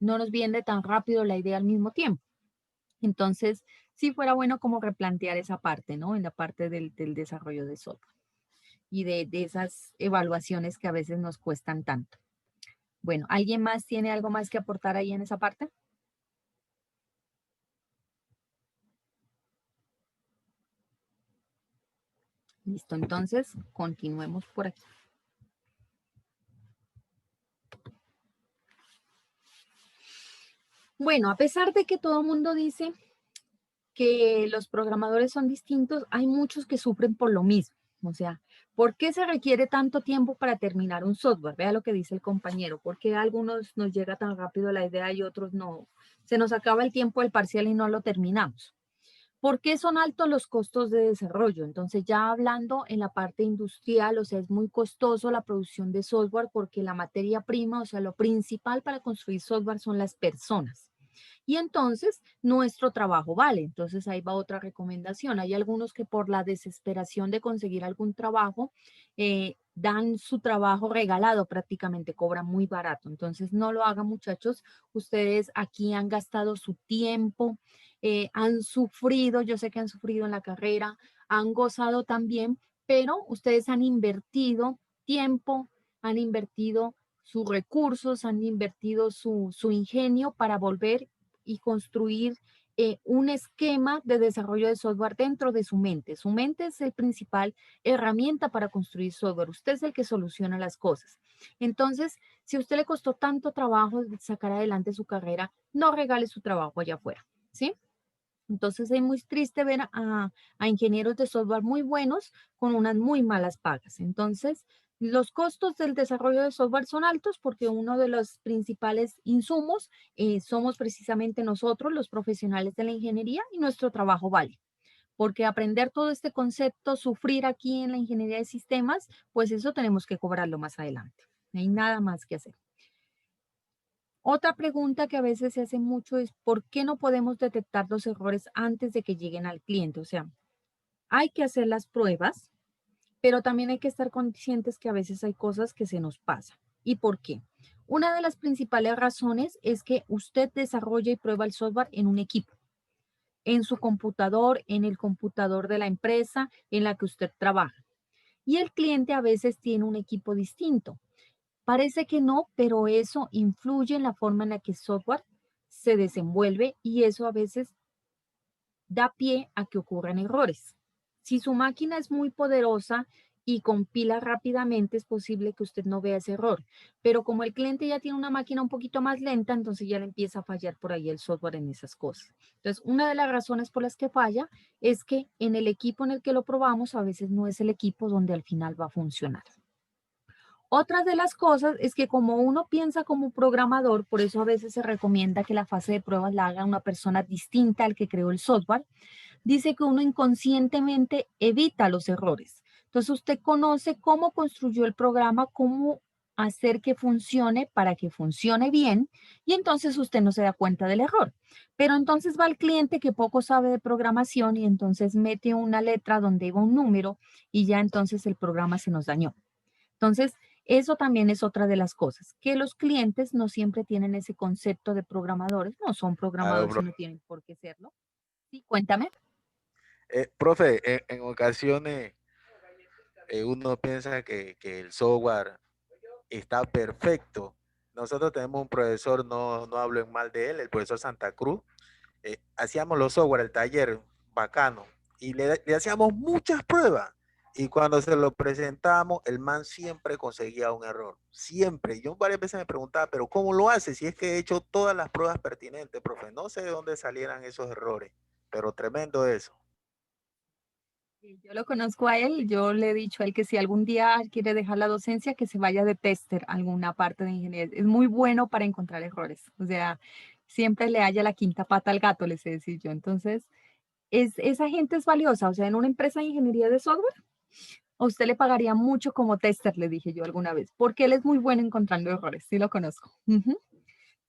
Speaker 1: no nos viene tan rápido la idea al mismo tiempo. Entonces, sí fuera bueno como replantear esa parte, ¿no? En la parte del desarrollo de software. y de esas evaluaciones que a veces nos cuestan tanto. Bueno, ¿alguien más tiene algo más que aportar ahí en esa parte? Listo, entonces continuemos por aquí. Bueno, a pesar de que todo el mundo dice que los programadores son distintos, hay muchos que sufren por lo mismo. O sea, ¿por qué se requiere tanto tiempo para terminar un software? Vea lo que dice el compañero. ¿Por qué a algunos nos llega tan rápido la idea y otros no? Se nos acaba el tiempo del parcial y no lo terminamos. ¿Por qué son altos los costos de desarrollo? Entonces, ya hablando en la parte industrial, o sea, es muy costoso la producción de software porque la materia prima, o sea, lo principal para construir software son las personas. Y entonces nuestro trabajo vale. Entonces ahí va otra recomendación. Hay algunos que por la desesperación de conseguir algún trabajo, dan su trabajo regalado prácticamente, cobran muy barato. Entonces no lo hagan, muchachos. Ustedes aquí han gastado su tiempo, han sufrido, yo sé que han sufrido en la carrera, han gozado también, pero ustedes han invertido tiempo, han invertido sus recursos, han invertido su ingenio para volver y construir un esquema de desarrollo de software dentro de su mente. Su mente es el principal herramienta para construir software. Usted es el que soluciona las cosas. Entonces, si a usted le costó tanto trabajo sacar adelante su carrera, no regale su trabajo allá afuera, ¿sí? Entonces es muy triste ver a ingenieros de software muy buenos con unas muy malas pagas. Entonces, los costos del desarrollo de software son altos porque uno de los principales insumos somos precisamente nosotros, los profesionales de la ingeniería, y nuestro trabajo vale. Porque aprender todo este concepto, sufrir aquí en la ingeniería de sistemas, pues eso tenemos que cobrarlo más adelante. No hay nada más que hacer. Otra pregunta que a veces se hace mucho es, ¿por qué no podemos detectar los errores antes de que lleguen al cliente? O sea, hay que hacer las pruebas, pero también hay que estar conscientes que a veces hay cosas que se nos pasan. ¿Y por qué? Una de las principales razones es que usted desarrolla y prueba el software en un equipo, en su computador, en el computador de la empresa en la que usted trabaja. Y el cliente a veces tiene un equipo distinto. Parece que no, pero eso influye en la forma en la que el software se desenvuelve y eso a veces da pie a que ocurran errores. Si su máquina es muy poderosa y compila rápidamente, es posible que usted no vea ese error. Pero como el cliente ya tiene una máquina un poquito más lenta, entonces ya le empieza a fallar por ahí el software en esas cosas. Entonces, una de las razones por las que falla es que en el equipo en el que lo probamos, a veces no es el equipo donde al final va a funcionar. Otra de las cosas es que como uno piensa como programador, por eso a veces se recomienda que la fase de pruebas la haga una persona distinta al que creó el software, dice que uno inconscientemente evita los errores. Entonces usted conoce cómo construyó el programa, cómo hacer que funcione para que funcione bien y entonces usted no se da cuenta del error. Pero entonces va el cliente que poco sabe de programación y entonces mete una letra donde iba un número y ya entonces el programa se nos dañó. Entonces, eso también es otra de las cosas, que los clientes no siempre tienen ese concepto de programadores, no son
Speaker 3: Claro,
Speaker 1: programadores y
Speaker 3: bro.
Speaker 1: no tienen por qué serlo. Sí, cuéntame.
Speaker 3: Profe, en ocasiones uno piensa que el software está perfecto. Nosotros tenemos un profesor, no hablo en mal de él, el profesor Santa Cruz. Hacíamos los software, el taller, bacano, y le hacíamos muchas pruebas. Y cuando se lo presentamos, el man siempre conseguía un error. Siempre. Yo varias veces me preguntaba, pero ¿cómo lo hace? Si es que he hecho todas las pruebas pertinentes, profe. No sé de dónde salieran esos errores, pero tremendo eso.
Speaker 1: Sí, yo lo conozco a él, yo le he dicho a él que si algún día quiere dejar la docencia, que se vaya de tester a alguna parte de ingeniería. Es muy bueno para encontrar errores, o sea, siempre le halla la quinta pata al gato, les sé decir yo. Entonces, esa gente es valiosa, o sea, en una empresa de ingeniería de software, a usted le pagaría mucho como tester, le dije yo alguna vez, porque él es muy bueno encontrando errores, sí lo conozco. Ujú.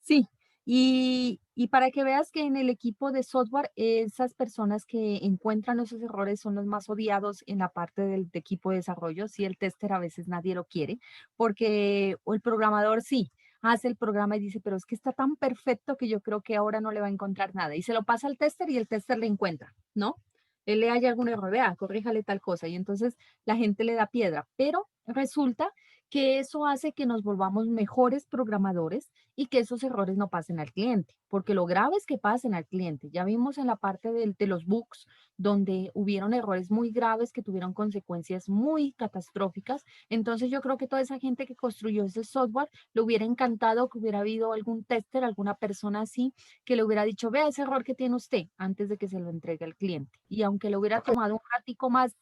Speaker 1: Sí, y para que veas que en el equipo de software, esas personas que encuentran esos errores son los más odiados en la parte del de equipo de desarrollo. Sí, el tester a veces nadie lo quiere, porque o el programador sí hace el programa y dice, pero es que está tan perfecto que yo creo que ahora no le va a encontrar nada. Y se lo pasa al tester y el tester le encuentra, ¿no? él le haya algún error, vea, corríjale tal cosa, y entonces la gente le da piedra, pero resulta que eso hace que nos volvamos mejores programadores y que esos errores no pasen al cliente, porque lo grave es que pasen al cliente. Ya vimos en la parte de los bugs donde hubieron errores muy graves que tuvieron consecuencias muy catastróficas. Entonces yo creo que toda esa gente que construyó ese software le hubiera encantado que hubiera habido algún tester, alguna persona así, que le hubiera dicho, vea ese error que tiene usted antes de que se lo entregue al cliente. Y aunque le hubiera tomado un ratico más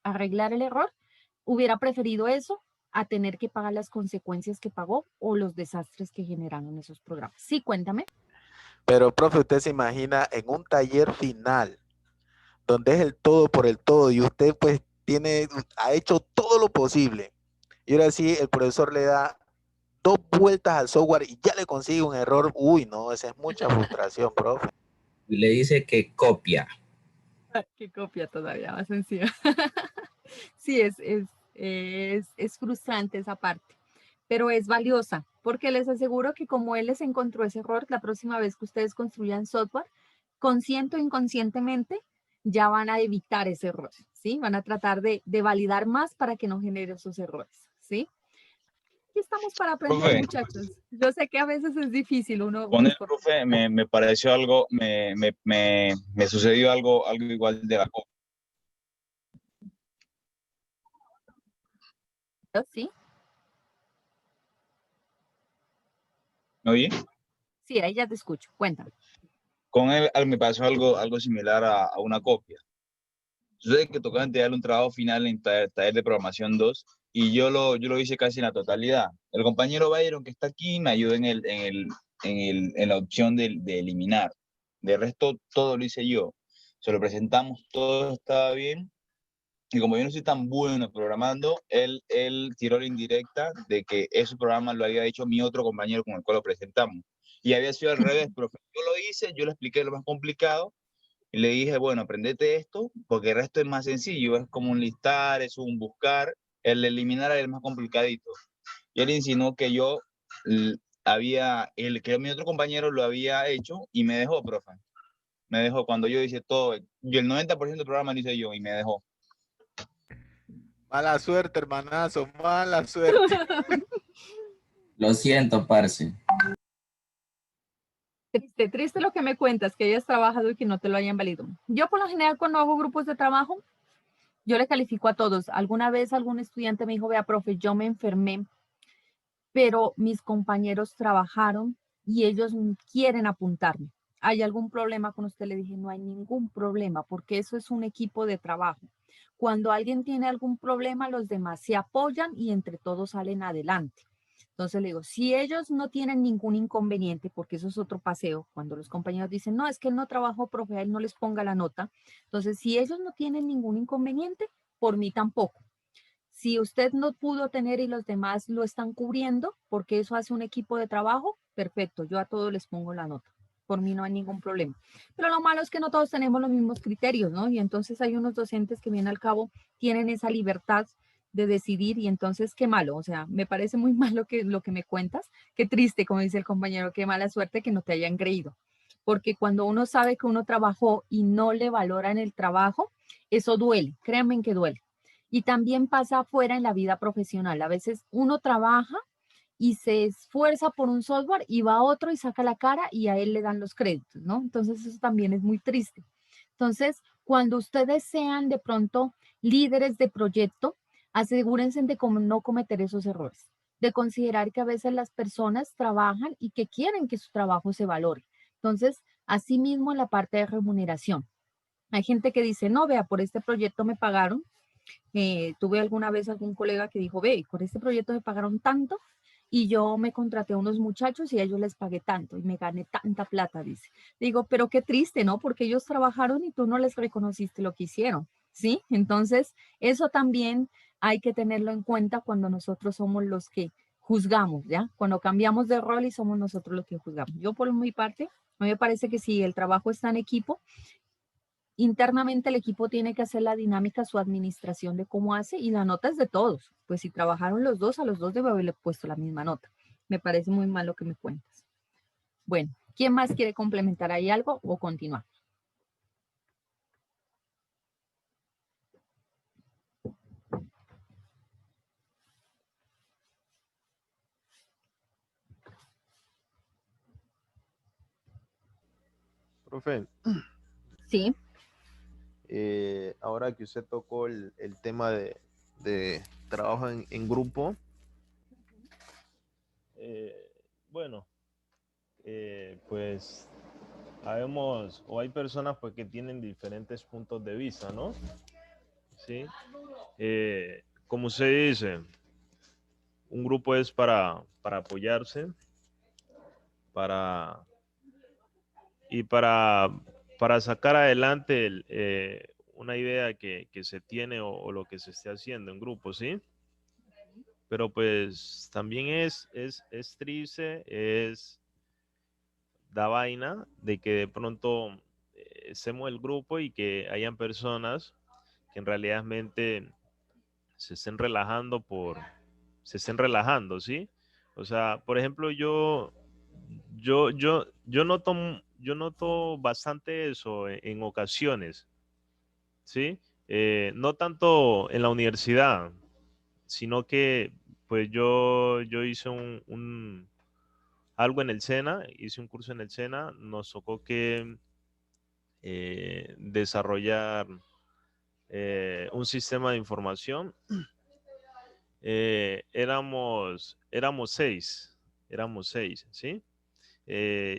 Speaker 1: arreglar el error, hubiera preferido eso a tener que pagar las consecuencias que pagó o los desastres que generaron esos programas. Sí, cuéntame.
Speaker 3: Pero, profe, usted se imagina en un taller final, donde es el todo por el todo, y usted pues ha hecho todo lo posible. Y ahora sí, el profesor le da 2 vueltas al software y ya le consigue un error. Uy, no, esa es mucha frustración, profe.
Speaker 5: Y le dice que copia.
Speaker 1: Que copia todavía más sencillo. Sí, es frustrante esa parte, pero es valiosa, porque les aseguro que como él les encontró ese error, la próxima vez que ustedes construyan software, consciente o inconscientemente, ya van a evitar ese error, ¿sí? Van a tratar de validar más para que no genere esos errores, ¿sí? Aquí estamos para aprender,
Speaker 6: Profe,
Speaker 1: muchachos. Yo sé que a veces es difícil uno.
Speaker 6: con el profe me pareció algo, me sucedió algo igual de la copia.
Speaker 1: ¿Sí?
Speaker 6: ¿Me oye?
Speaker 1: Sí, ahí ya te escucho. Cuéntame.
Speaker 6: Con él me pasó algo similar a una copia. Sucede que tocaba entregarle un trabajo final en taller de programación 2 y yo lo hice casi en la totalidad. El compañero Byron que está aquí me ayudó en la opción de eliminar. De resto, todo lo hice yo. Se lo presentamos, todo estaba bien. Y como yo no soy tan bueno programando, él tiró la indirecta de que ese programa lo había hecho mi otro compañero con el cual lo presentamos. Y había sido al revés, profe. Yo lo hice, yo le expliqué lo más complicado y le dije, bueno, aprendete esto, porque el resto es más sencillo, es como un listar, es un buscar, el eliminar es el más complicadito. Y él insinuó que que mi otro compañero lo había hecho y me dejó, profe. Me dejó cuando yo hice todo, y el 90% del programa lo hice yo y me dejó.
Speaker 3: Mala suerte, hermanazo, mala suerte.
Speaker 5: Lo siento, parce.
Speaker 1: Triste, triste lo que me cuentas, que hayas trabajado y que no te lo hayan valido. Yo por lo general cuando hago grupos de trabajo, yo le califico a todos. Alguna vez algún estudiante me dijo, vea, profe, yo me enfermé, pero mis compañeros trabajaron y ellos quieren apuntarme. ¿Hay algún problema con usted? Le dije, no hay ningún problema, porque eso es un equipo de trabajo. Cuando alguien tiene algún problema, los demás se apoyan y entre todos salen adelante. Entonces le digo, si ellos no tienen ningún inconveniente, porque eso es otro paseo, cuando los compañeros dicen, no, es que él no trabajó, profe, a él no les ponga la nota. Entonces, si ellos no tienen ningún inconveniente, por mí tampoco. Si usted no pudo tener y los demás lo están cubriendo, porque eso hace un equipo de trabajo, perfecto, yo a todos les pongo la nota. Por mí no hay ningún problema. Pero lo malo es que no todos tenemos los mismos criterios, ¿no? Y entonces hay unos docentes que bien al cabo tienen esa libertad de decidir y entonces qué malo, o sea, me parece muy malo lo que me cuentas, qué triste, como dice el compañero, qué mala suerte que no te hayan creído. Porque cuando uno sabe que uno trabajó y no le valoran el trabajo, eso duele, créanme que duele. Y también pasa afuera en la vida profesional. A veces uno trabaja y se esfuerza por un software y va a otro y saca la cara y a él le dan los créditos, ¿no? Entonces eso también es muy triste. Entonces, cuando ustedes sean de pronto líderes de proyecto, asegúrense de no cometer esos errores, de considerar que a veces las personas trabajan y que quieren que su trabajo se valore. Entonces, asimismo en la parte de remuneración. Hay gente que dice, no, vea, por este proyecto me pagaron. Tuve alguna vez algún colega que dijo, ve, por este proyecto me pagaron tanto y yo me contraté a unos muchachos y a ellos les pagué tanto y me gané tanta plata, dice. Digo, pero qué triste, ¿no? Porque ellos trabajaron y tú no les reconociste lo que hicieron, ¿sí? Entonces, eso también hay que tenerlo en cuenta cuando nosotros somos los que juzgamos, ¿ya? Cuando cambiamos de rol y somos nosotros los que juzgamos. Yo por mi parte, a mí me parece que si el trabajo está en equipo, internamente el equipo tiene que hacer la dinámica, su administración de cómo hace y la nota es de todos. Pues si trabajaron los dos, a los dos debe haberle puesto la misma nota. Me parece muy mal lo que me cuentas. Bueno, ¿quién más quiere complementar ahí algo o continuar?
Speaker 2: Profe,
Speaker 1: Sí,
Speaker 2: ahora que usted tocó el tema de trabajo en grupo, bueno, pues habemos o hay personas pues que tienen diferentes puntos de vista, ¿no? Sí. Como usted dice, un grupo es para apoyarse, para y para sacar adelante una idea que se tiene o lo que se esté haciendo en grupo, ¿sí? Pero pues también es triste, da vaina de que de pronto estemos el grupo y que hayan personas que en realidadmente se estén relajando se estén relajando, ¿sí? O sea, por ejemplo, yo noto bastante eso en ocasiones, ¿sí? No tanto en la universidad, sino que pues yo hice algo en el SENA, hice un curso en el SENA, nos tocó que desarrollar un sistema de información. Éramos seis, ¿sí?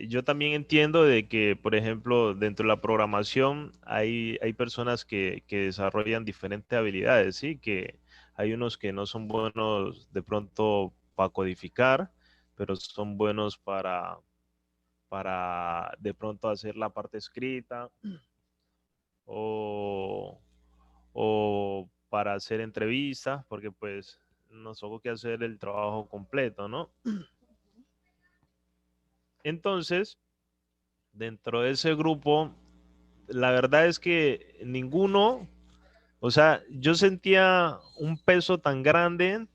Speaker 2: Yo también entiendo de que, por ejemplo, dentro de la programación hay personas que desarrollan diferentes habilidades, ¿sí? Que hay unos que no son buenos de pronto para codificar, pero son buenos para de pronto hacer la parte escrita o, o para hacer entrevistas, porque pues nos tengo que hacer el trabajo completo, ¿no? Entonces, dentro de ese grupo, la verdad es que ninguno, o sea, yo sentía un peso tan grande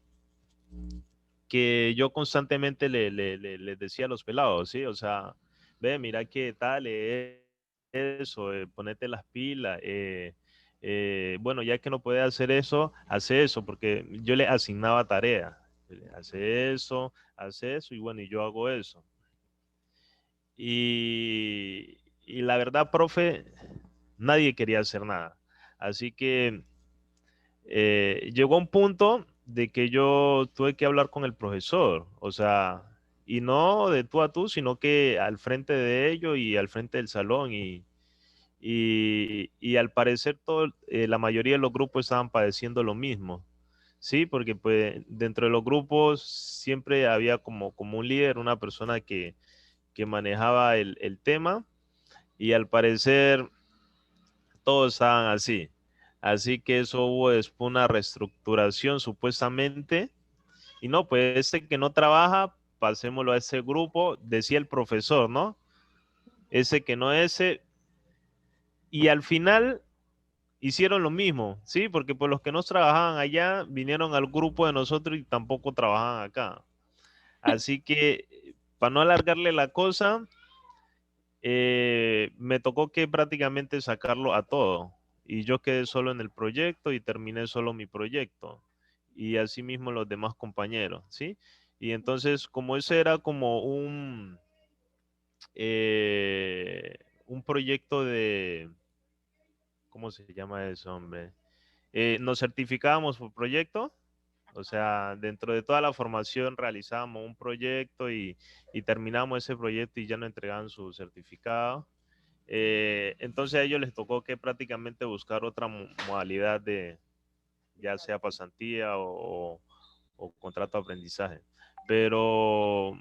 Speaker 2: que yo constantemente les decía a los pelados, ¿sí? O sea, ve, mira qué tal eso, ponete las pilas, bueno, ya que no puede hacer eso, hace eso, porque yo le asignaba tarea, hace eso, y bueno, y yo hago eso. Y la verdad, profe, nadie quería hacer nada. Así que llegó un punto de que yo tuve que hablar con el profesor, o sea, y no de tú a tú, sino que al frente de ellos y al frente del salón. Y al parecer la mayoría de los grupos estaban padeciendo lo mismo. Sí, porque pues dentro de los grupos siempre había como un líder, una persona que manejaba el tema y al parecer todos estaban así. Así que eso hubo después una reestructuración supuestamente. Y no, pues ese que no trabaja, pasémoslo a ese grupo, decía el profesor, ¿no? Ese que no ese. Y al final hicieron lo mismo, ¿sí? Porque pues los que no trabajaban allá vinieron al grupo de nosotros y tampoco trabajaban acá. Así que, para no alargarle la cosa, me tocó que prácticamente sacarlo a todo. Y yo quedé solo en el proyecto y terminé solo mi proyecto. Y así mismo los demás compañeros, ¿sí? Y entonces, como ese era como un proyecto de, ¿cómo se llama eso, hombre? Nos certificábamos por proyecto, o sea, dentro de toda la formación realizábamos un proyecto y terminamos ese proyecto y ya nos entregaban su certificado. Entonces a ellos les tocó que prácticamente buscar otra modalidad de, ya sea pasantía o contrato de aprendizaje. Pero,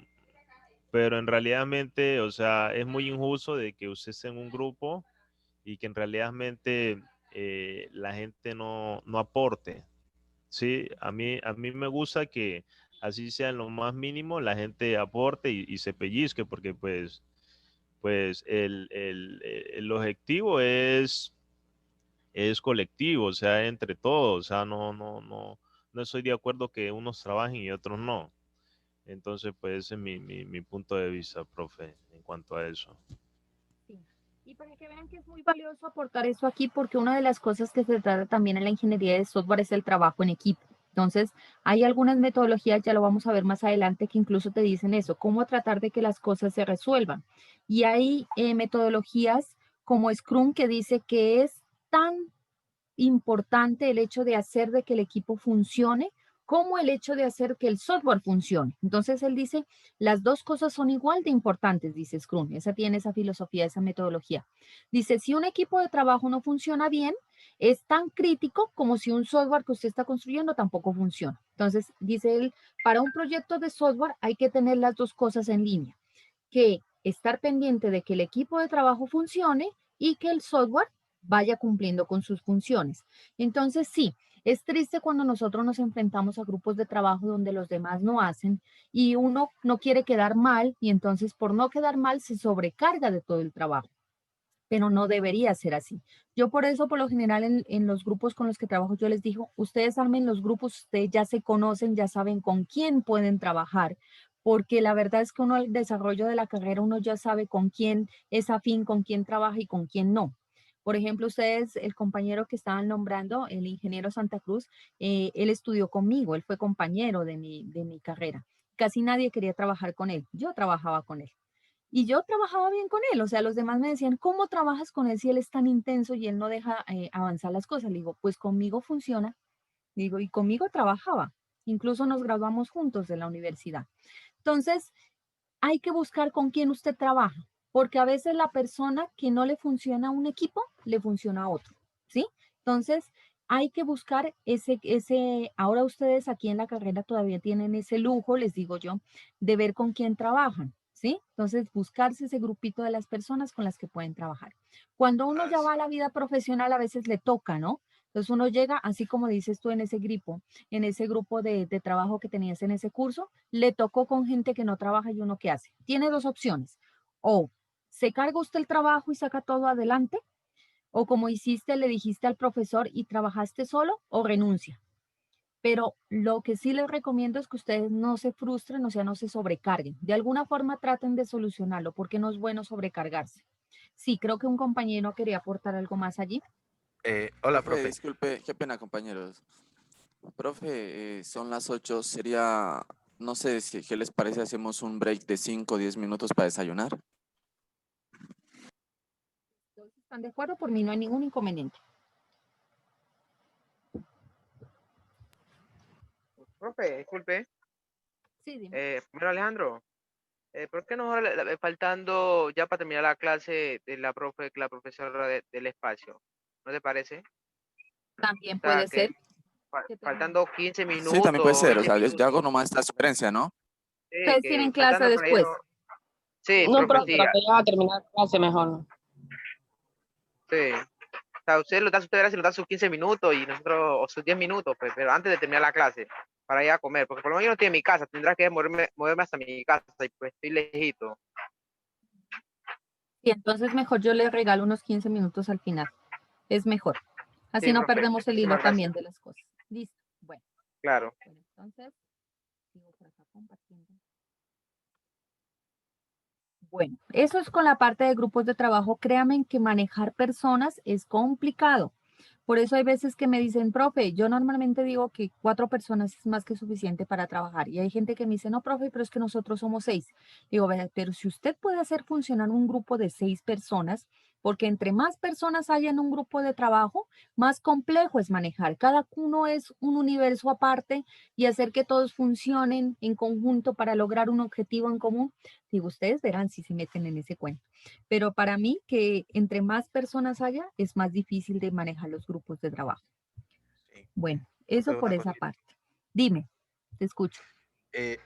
Speaker 2: pero en realidad, o sea, es muy injusto de que usted esté en un grupo y que en realidad la gente no aporte. Sí, a mí me gusta que así sea en lo más mínimo, la gente aporte y se pellizque, porque pues el objetivo es colectivo, o sea, entre todos, o sea, no estoy de acuerdo que unos trabajen y otros no. Entonces, pues ese es mi punto de vista, profe, en cuanto a eso.
Speaker 1: sí. Y para que vean que es muy valioso aportar eso aquí, porque una de las cosas que se trata también en la ingeniería de software es el trabajo en equipo. Entonces, hay algunas metodologías, ya lo vamos a ver más adelante, que incluso te dicen eso, cómo tratar de que las cosas se resuelvan. Y hay metodologías como Scrum que dice que es tan importante el hecho de hacer de que el equipo funcione como el hecho de hacer que el software funcione. Entonces él dice, las dos cosas son igual de importantes, dice Scrum. Esa tiene esa filosofía, esa metodología. Dice, si un equipo de trabajo no funciona bien, es tan crítico como si un software que usted está construyendo tampoco funciona. Entonces, dice él, para un proyecto de software hay que tener las dos cosas en línea, que estar pendiente de que el equipo de trabajo funcione y que el software vaya cumpliendo con sus funciones. Entonces, sí, es triste cuando nosotros nos enfrentamos a grupos de trabajo donde los demás no hacen y uno no quiere quedar mal y entonces por no quedar mal se sobrecarga de todo el trabajo, pero no debería ser así. Yo por eso, por lo general, en los grupos con los que trabajo, yo les digo, ustedes armen los grupos, ustedes ya se conocen, ya saben con quién pueden trabajar, porque la verdad es que uno al desarrollo de la carrera, uno ya sabe con quién es afín, con quién trabaja y con quién no. Por ejemplo, ustedes, el compañero que estaban nombrando, el ingeniero Santa Cruz, él estudió conmigo, él fue compañero de mi carrera. Casi nadie quería trabajar con él, yo trabajaba con él. Y yo trabajaba bien con él, o sea, los demás me decían, ¿cómo trabajas con él si él es tan intenso y él no deja avanzar las cosas? Le digo, pues conmigo funciona. Le digo, y conmigo trabajaba. Incluso nos graduamos juntos de la universidad. Entonces, hay que buscar con quién usted trabaja, porque a veces la persona que no le funciona a un equipo, le funciona a otro, ¿sí? Entonces, hay que buscar ahora ustedes aquí en la carrera todavía tienen ese lujo, les digo yo, de ver con quién trabajan, ¿sí? Entonces, buscarse ese grupito de las personas con las que pueden trabajar. Cuando uno ya va a la vida profesional, a veces le toca, ¿no? Entonces uno llega, así como dices tú en ese grupo de trabajo que tenías en ese curso, le tocó con gente que no trabaja y uno qué hace. Tiene dos opciones. O se carga usted el trabajo y saca todo adelante, o como hiciste, le dijiste al profesor y trabajaste solo, o renuncia. Pero lo que sí les recomiendo es que ustedes no se frustren, o sea, no se sobrecarguen. De alguna forma traten de solucionarlo, porque no es bueno sobrecargarse. Sí, creo que un compañero quería aportar algo más allí.
Speaker 3: Hola,
Speaker 7: Profe,
Speaker 3: profe.
Speaker 7: disculpe, qué pena, compañeros. Profe, son las 8, sería, no sé si, ¿qué les parece? Hacemos un break de 5 o 10 minutos para desayunar.
Speaker 1: Todos están de acuerdo, por mí no hay ningún inconveniente.
Speaker 4: Profe, disculpe.
Speaker 1: Sí, dime.
Speaker 4: Primero Alejandro, ¿por qué no faltando ya para terminar la clase de la profesora del espacio? ¿No te parece?
Speaker 1: También
Speaker 4: O sea,
Speaker 1: puede ser.
Speaker 4: que faltando 15
Speaker 7: Sí, también
Speaker 4: minutos
Speaker 7: puede
Speaker 4: o
Speaker 7: ser, o
Speaker 4: 20
Speaker 7: sea, yo hago
Speaker 4: minutos.
Speaker 7: nomás esta sugerencia, ¿no?
Speaker 4: Sí,
Speaker 1: Ustedes
Speaker 4: que
Speaker 1: tienen clase
Speaker 4: faltando para
Speaker 1: después.
Speaker 4: irnos. Sí,
Speaker 8: No,
Speaker 4: profe,
Speaker 8: profe,
Speaker 4: sí,
Speaker 8: pero que ya va a terminar clase mejor.
Speaker 4: sí. O sea, usted lo da sus 15 minutos y nosotros, o sus 10 minutos, pues, pero antes de terminar la clase, para ir a comer, porque por lo menos yo no estoy en mi casa, tendrás que moverme hasta mi casa y pues estoy lejito.
Speaker 1: Y entonces mejor yo les regalo unos 15 minutos al final. Es mejor. Así
Speaker 4: Sí,
Speaker 1: no
Speaker 4: profe,
Speaker 1: perdemos el hilo
Speaker 4: muchísimas
Speaker 1: también
Speaker 4: gracias.
Speaker 1: de las cosas. Listo. Bueno,
Speaker 4: Claro.
Speaker 1: entonces, sigo por acá compartiendo. Bueno, eso es con la parte de grupos de trabajo. Créanme que manejar personas es complicado. Por eso hay veces que me dicen, profe, yo normalmente digo que 4 personas es más que suficiente para trabajar. Y hay gente que me dice, no, profe, pero es que nosotros somos 6. Digo, "Vea, pero si usted puede hacer funcionar un grupo de 6 personas, porque entre más personas haya en un grupo de trabajo, más complejo es manejar. Cada uno es un universo aparte y hacer que todos funcionen en conjunto para lograr un objetivo en común. Digo, ustedes verán si se meten en ese cuento. Pero para mí, que entre más personas haya, es más difícil de manejar los grupos de trabajo.
Speaker 3: Sí.
Speaker 1: Bueno,
Speaker 3: Profe,
Speaker 1: eso por
Speaker 3: una
Speaker 1: esa
Speaker 3: cosita.
Speaker 1: parte. Dime, te escucho.
Speaker 3: Eh,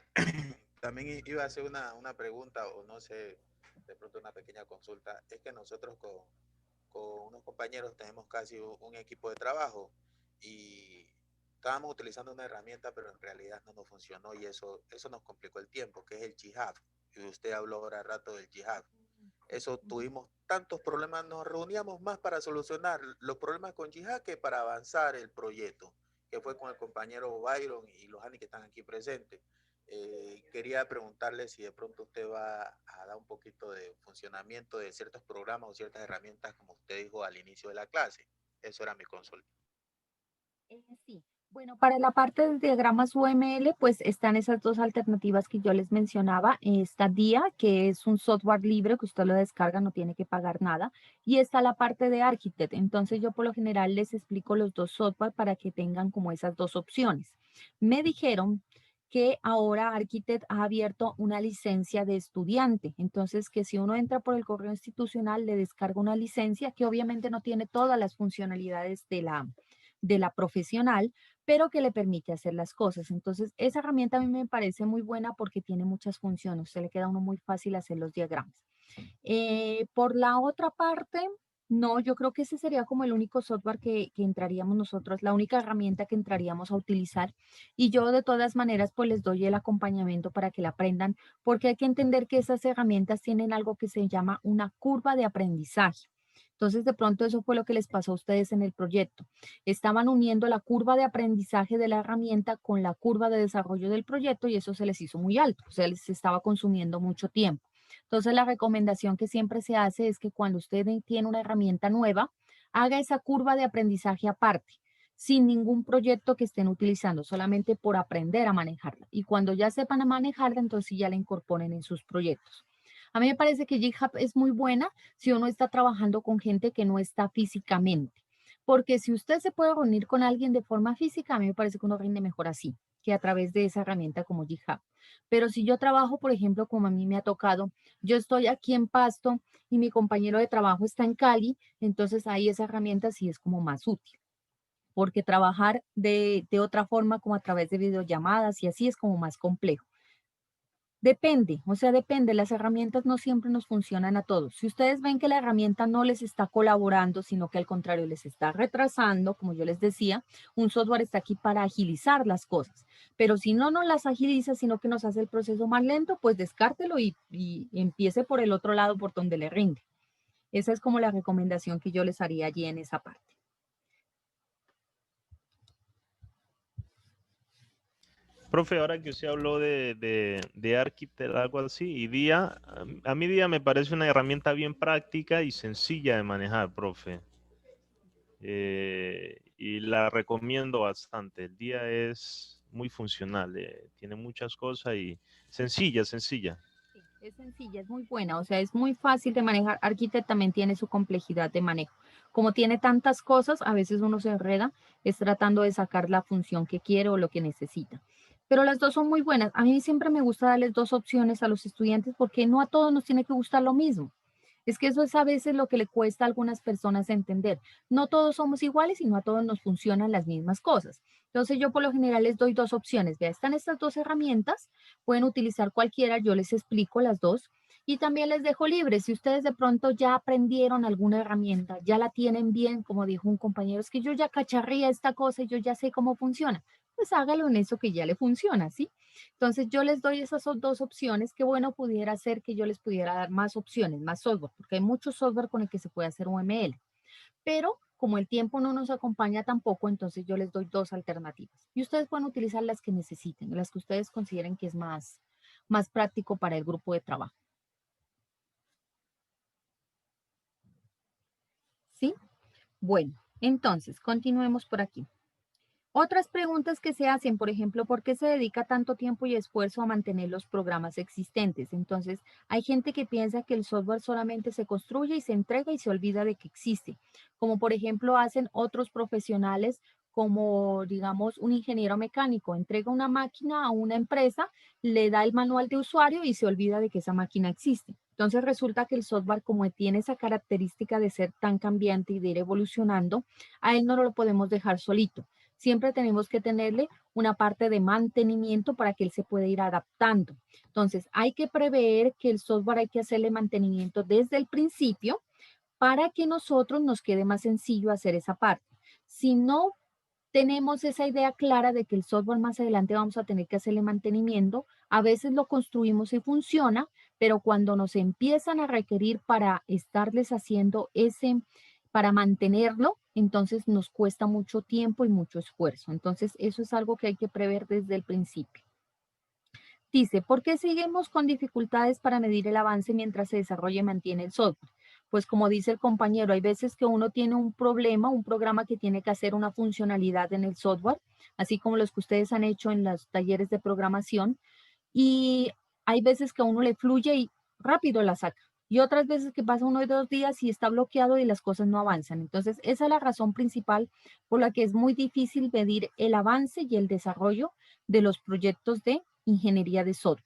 Speaker 3: también iba a hacer una pregunta, o no sé, de pronto una pequeña consulta. Es que nosotros con unos compañeros tenemos casi un equipo de trabajo y estábamos utilizando una herramienta, pero en realidad no nos funcionó y eso nos complicó el tiempo, que es el Jihad. Y usted habló ahora rato del Jihad. Eso tuvimos tantos problemas, nos reuníamos más para solucionar los problemas con Jihad que para avanzar el proyecto, que fue con el compañero Byron y los Ani que están aquí presentes. Quería preguntarle si de pronto usted va a dar un poquito de funcionamiento de ciertos programas o ciertas herramientas, como usted dijo al inicio de la clase. Eso era mi consulta.
Speaker 1: Sí, Bueno, para la parte de diagramas UML, pues están esas dos alternativas que yo les mencionaba. Está DIA, que es un software libre que usted lo descarga, no tiene que pagar nada. Y está la parte de Architect. Entonces yo por lo general les explico los dos software para que tengan como esas dos opciones. Me dijeron que ahora Architect ha abierto una licencia de estudiante. Entonces que si uno entra por el correo institucional, le descarga una licencia que obviamente no tiene todas las funcionalidades de la profesional, pero que le permite hacer las cosas. Entonces, esa herramienta a mí me parece muy buena porque tiene muchas funciones. Se le queda a uno muy fácil hacer los diagramas. Por la otra parte, no, yo creo que ese sería como el único software que entraríamos nosotros, la única herramienta que entraríamos a utilizar. Y yo de todas maneras, pues les doy el acompañamiento para que la aprendan, porque hay que entender que esas herramientas tienen algo que se llama una curva de aprendizaje. Entonces, de pronto eso fue lo que les pasó a ustedes en el proyecto. Estaban uniendo la curva de aprendizaje de la herramienta con la curva de desarrollo del proyecto y eso se les hizo muy alto, o sea, les estaba consumiendo mucho tiempo. Entonces, la recomendación que siempre se hace es que cuando usted tiene una herramienta nueva, haga esa curva de aprendizaje aparte, sin ningún proyecto que estén utilizando, solamente por aprender a manejarla. Y cuando ya sepan a manejarla, entonces sí ya la incorporen en sus proyectos. A mí me parece que GitHub es muy buena si uno está trabajando con gente que no está físicamente. Porque si usted se puede reunir con alguien de forma física, a mí me parece que uno rinde mejor así que a través de esa herramienta como GitHub. Pero si yo trabajo, por ejemplo, como a mí me ha tocado, yo estoy aquí en Pasto y mi compañero de trabajo está en Cali, entonces ahí esa herramienta sí es como más útil. Porque trabajar de otra forma, como a través de videollamadas y así es como más complejo. Depende, o sea, depende. Las herramientas no siempre nos funcionan a todos. Si ustedes ven que la herramienta no les está colaborando, sino que al contrario les está retrasando, como yo les decía, un software está aquí para agilizar las cosas. Pero si no nos las agiliza, sino que nos hace el proceso más lento, pues descártelo y empiece por el otro lado, por donde le rinde. Esa es como la recomendación que yo les haría allí en esa parte.
Speaker 2: Profe, ahora que usted habló de Architect, algo así, y DIA, a mí DIA me parece una herramienta bien práctica y sencilla de manejar, profe. Y la recomiendo bastante. El DIA es muy funcional, tiene muchas cosas y sencilla, sencilla.
Speaker 1: Sí, es sencilla, es muy buena, o sea, es muy fácil de manejar. Architect también tiene su complejidad de manejo. Como tiene tantas cosas, a veces uno se enreda, es tratando de sacar la función que quiere o lo que necesita. Pero las dos son muy buenas. A mí siempre me gusta darles dos opciones a los estudiantes porque no a todos nos tiene que gustar lo mismo. Es que eso es a veces lo que le cuesta a algunas personas entender. No todos somos iguales y no a todos nos funcionan las mismas cosas. Entonces yo por lo general les doy dos opciones. Vea, están estas dos herramientas, pueden utilizar cualquiera, yo les explico las dos y también les dejo libre. Si ustedes de pronto ya aprendieron alguna herramienta, ya la tienen bien, como dijo un compañero, es que yo ya cacharría esta cosa y yo ya sé cómo funciona, pues hágalo en eso que ya le funciona, ¿sí? Entonces yo les doy esas dos opciones. Qué bueno pudiera ser que yo les pudiera dar más opciones, más software, porque hay mucho software con el que se puede hacer UML. Pero como el tiempo no nos acompaña tampoco, entonces yo les doy dos alternativas. Y ustedes pueden utilizar las que necesiten, las que ustedes consideren que es más práctico para el grupo de trabajo. ¿Sí? Bueno, entonces continuemos por aquí. Otras preguntas que se hacen, por ejemplo, ¿por qué se dedica tanto tiempo y esfuerzo a mantener los programas existentes? Entonces, hay gente que piensa que el software solamente se construye y se entrega y se olvida de que existe, como por ejemplo hacen otros profesionales como, digamos, un ingeniero mecánico, entrega una máquina a una empresa, le da el manual de usuario y se olvida de que esa máquina existe. Entonces resulta que el software, como tiene esa característica de ser tan cambiante y de ir evolucionando, a él no lo podemos dejar solito. Siempre tenemos que tenerle una parte de mantenimiento para que él se pueda ir adaptando. Entonces, hay que prever que el software hay que hacerle mantenimiento desde el principio para que nosotros nos quede más sencillo hacer esa parte. Si no tenemos esa idea clara de que el software más adelante vamos a tener que hacerle mantenimiento, a veces lo construimos y funciona, pero cuando nos empiezan a requerir para estarles haciendo para mantenerlo, entonces nos cuesta mucho tiempo y mucho esfuerzo. Entonces, eso es algo que hay que prever desde el principio. Dice, ¿por qué seguimos con dificultades para medir el avance mientras se desarrolla y mantiene el software? Pues como dice el compañero, hay veces que uno tiene un problema, un programa que tiene que hacer una funcionalidad en el software así como los que ustedes han hecho en los talleres de programación, y hay veces que a uno le fluye y rápido la saca. Y otras veces que pasa 1 o 2 días y está bloqueado y las cosas no avanzan. Entonces, esa es la razón principal por la que es muy difícil medir el avance y el desarrollo de los proyectos de ingeniería de software.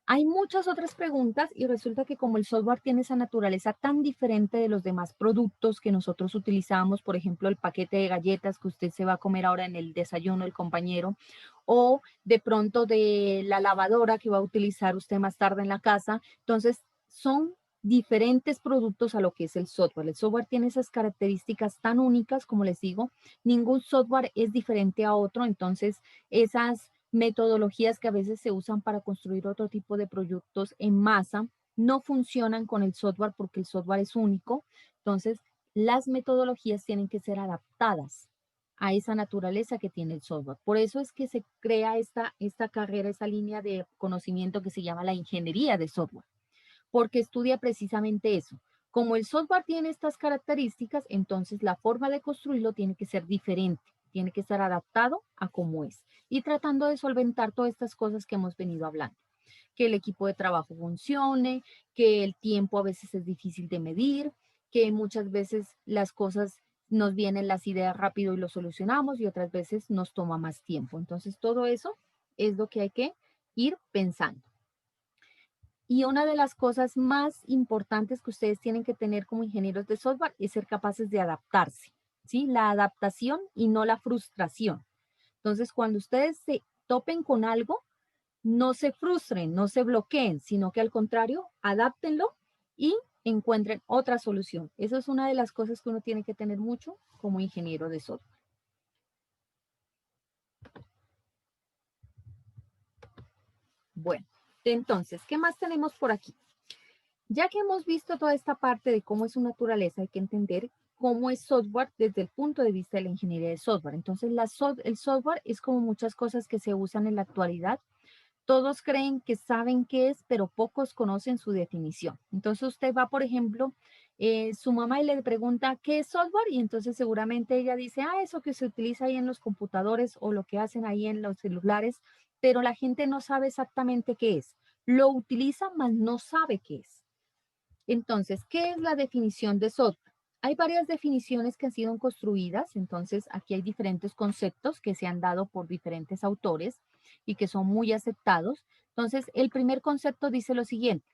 Speaker 1: Hay muchas otras preguntas y resulta que como el software tiene esa naturaleza tan diferente de los demás productos que nosotros utilizamos, por ejemplo, el paquete de galletas que usted se va a comer ahora en el desayuno, el compañero, o de pronto de la lavadora que va a utilizar usted más tarde en la casa. Entonces, son diferentes productos a lo que es el software. El software tiene esas características tan únicas, como les digo, ningún software es diferente a otro, entonces esas metodologías que a veces se usan para construir otro tipo de productos en masa no funcionan con el software porque el software es único. Entonces, las metodologías tienen que ser adaptadas a esa naturaleza que tiene el software. Por eso es que se crea esta carrera, esa línea de conocimiento que se llama la ingeniería de software, porque estudia precisamente eso. Como el software tiene estas características, entonces la forma de construirlo tiene que ser diferente, tiene que estar adaptado a cómo es y tratando de solventar todas estas cosas que hemos venido hablando. Que el equipo de trabajo funcione, que el tiempo a veces es difícil de medir, que muchas veces las cosas nos vienen las ideas rápido y lo solucionamos y otras veces nos toma más tiempo. Entonces todo eso es lo que hay que ir pensando. Y una de las cosas más importantes que ustedes tienen que tener como ingenieros de software es ser capaces de adaptarse, ¿sí? La adaptación y no la frustración. Entonces, cuando ustedes se topen con algo, no se frustren, no se bloqueen, sino que al contrario, adáptenlo y encuentren otra solución. Eso es una de las cosas que uno tiene que tener mucho como ingeniero de software. Bueno, entonces, ¿qué más tenemos por aquí? Ya que hemos visto toda esta parte de cómo es su naturaleza, hay que entender cómo es software desde el punto de vista de la ingeniería de software. Entonces, el software es como muchas cosas que se usan en la actualidad. Todos creen que saben qué es, pero pocos conocen su definición. Entonces, usted va, por ejemplo, su mamá y le pregunta, ¿qué es software? Y entonces seguramente ella dice, eso que se utiliza ahí en los computadores o lo que hacen ahí en los celulares, pero la gente no sabe exactamente qué es. Lo utiliza, mas no sabe qué es. Entonces, ¿qué es la definición de software? Hay varias definiciones que han sido construidas, entonces aquí hay diferentes conceptos que se han dado por diferentes autores y que son muy aceptados. Entonces, el primer concepto dice lo siguiente: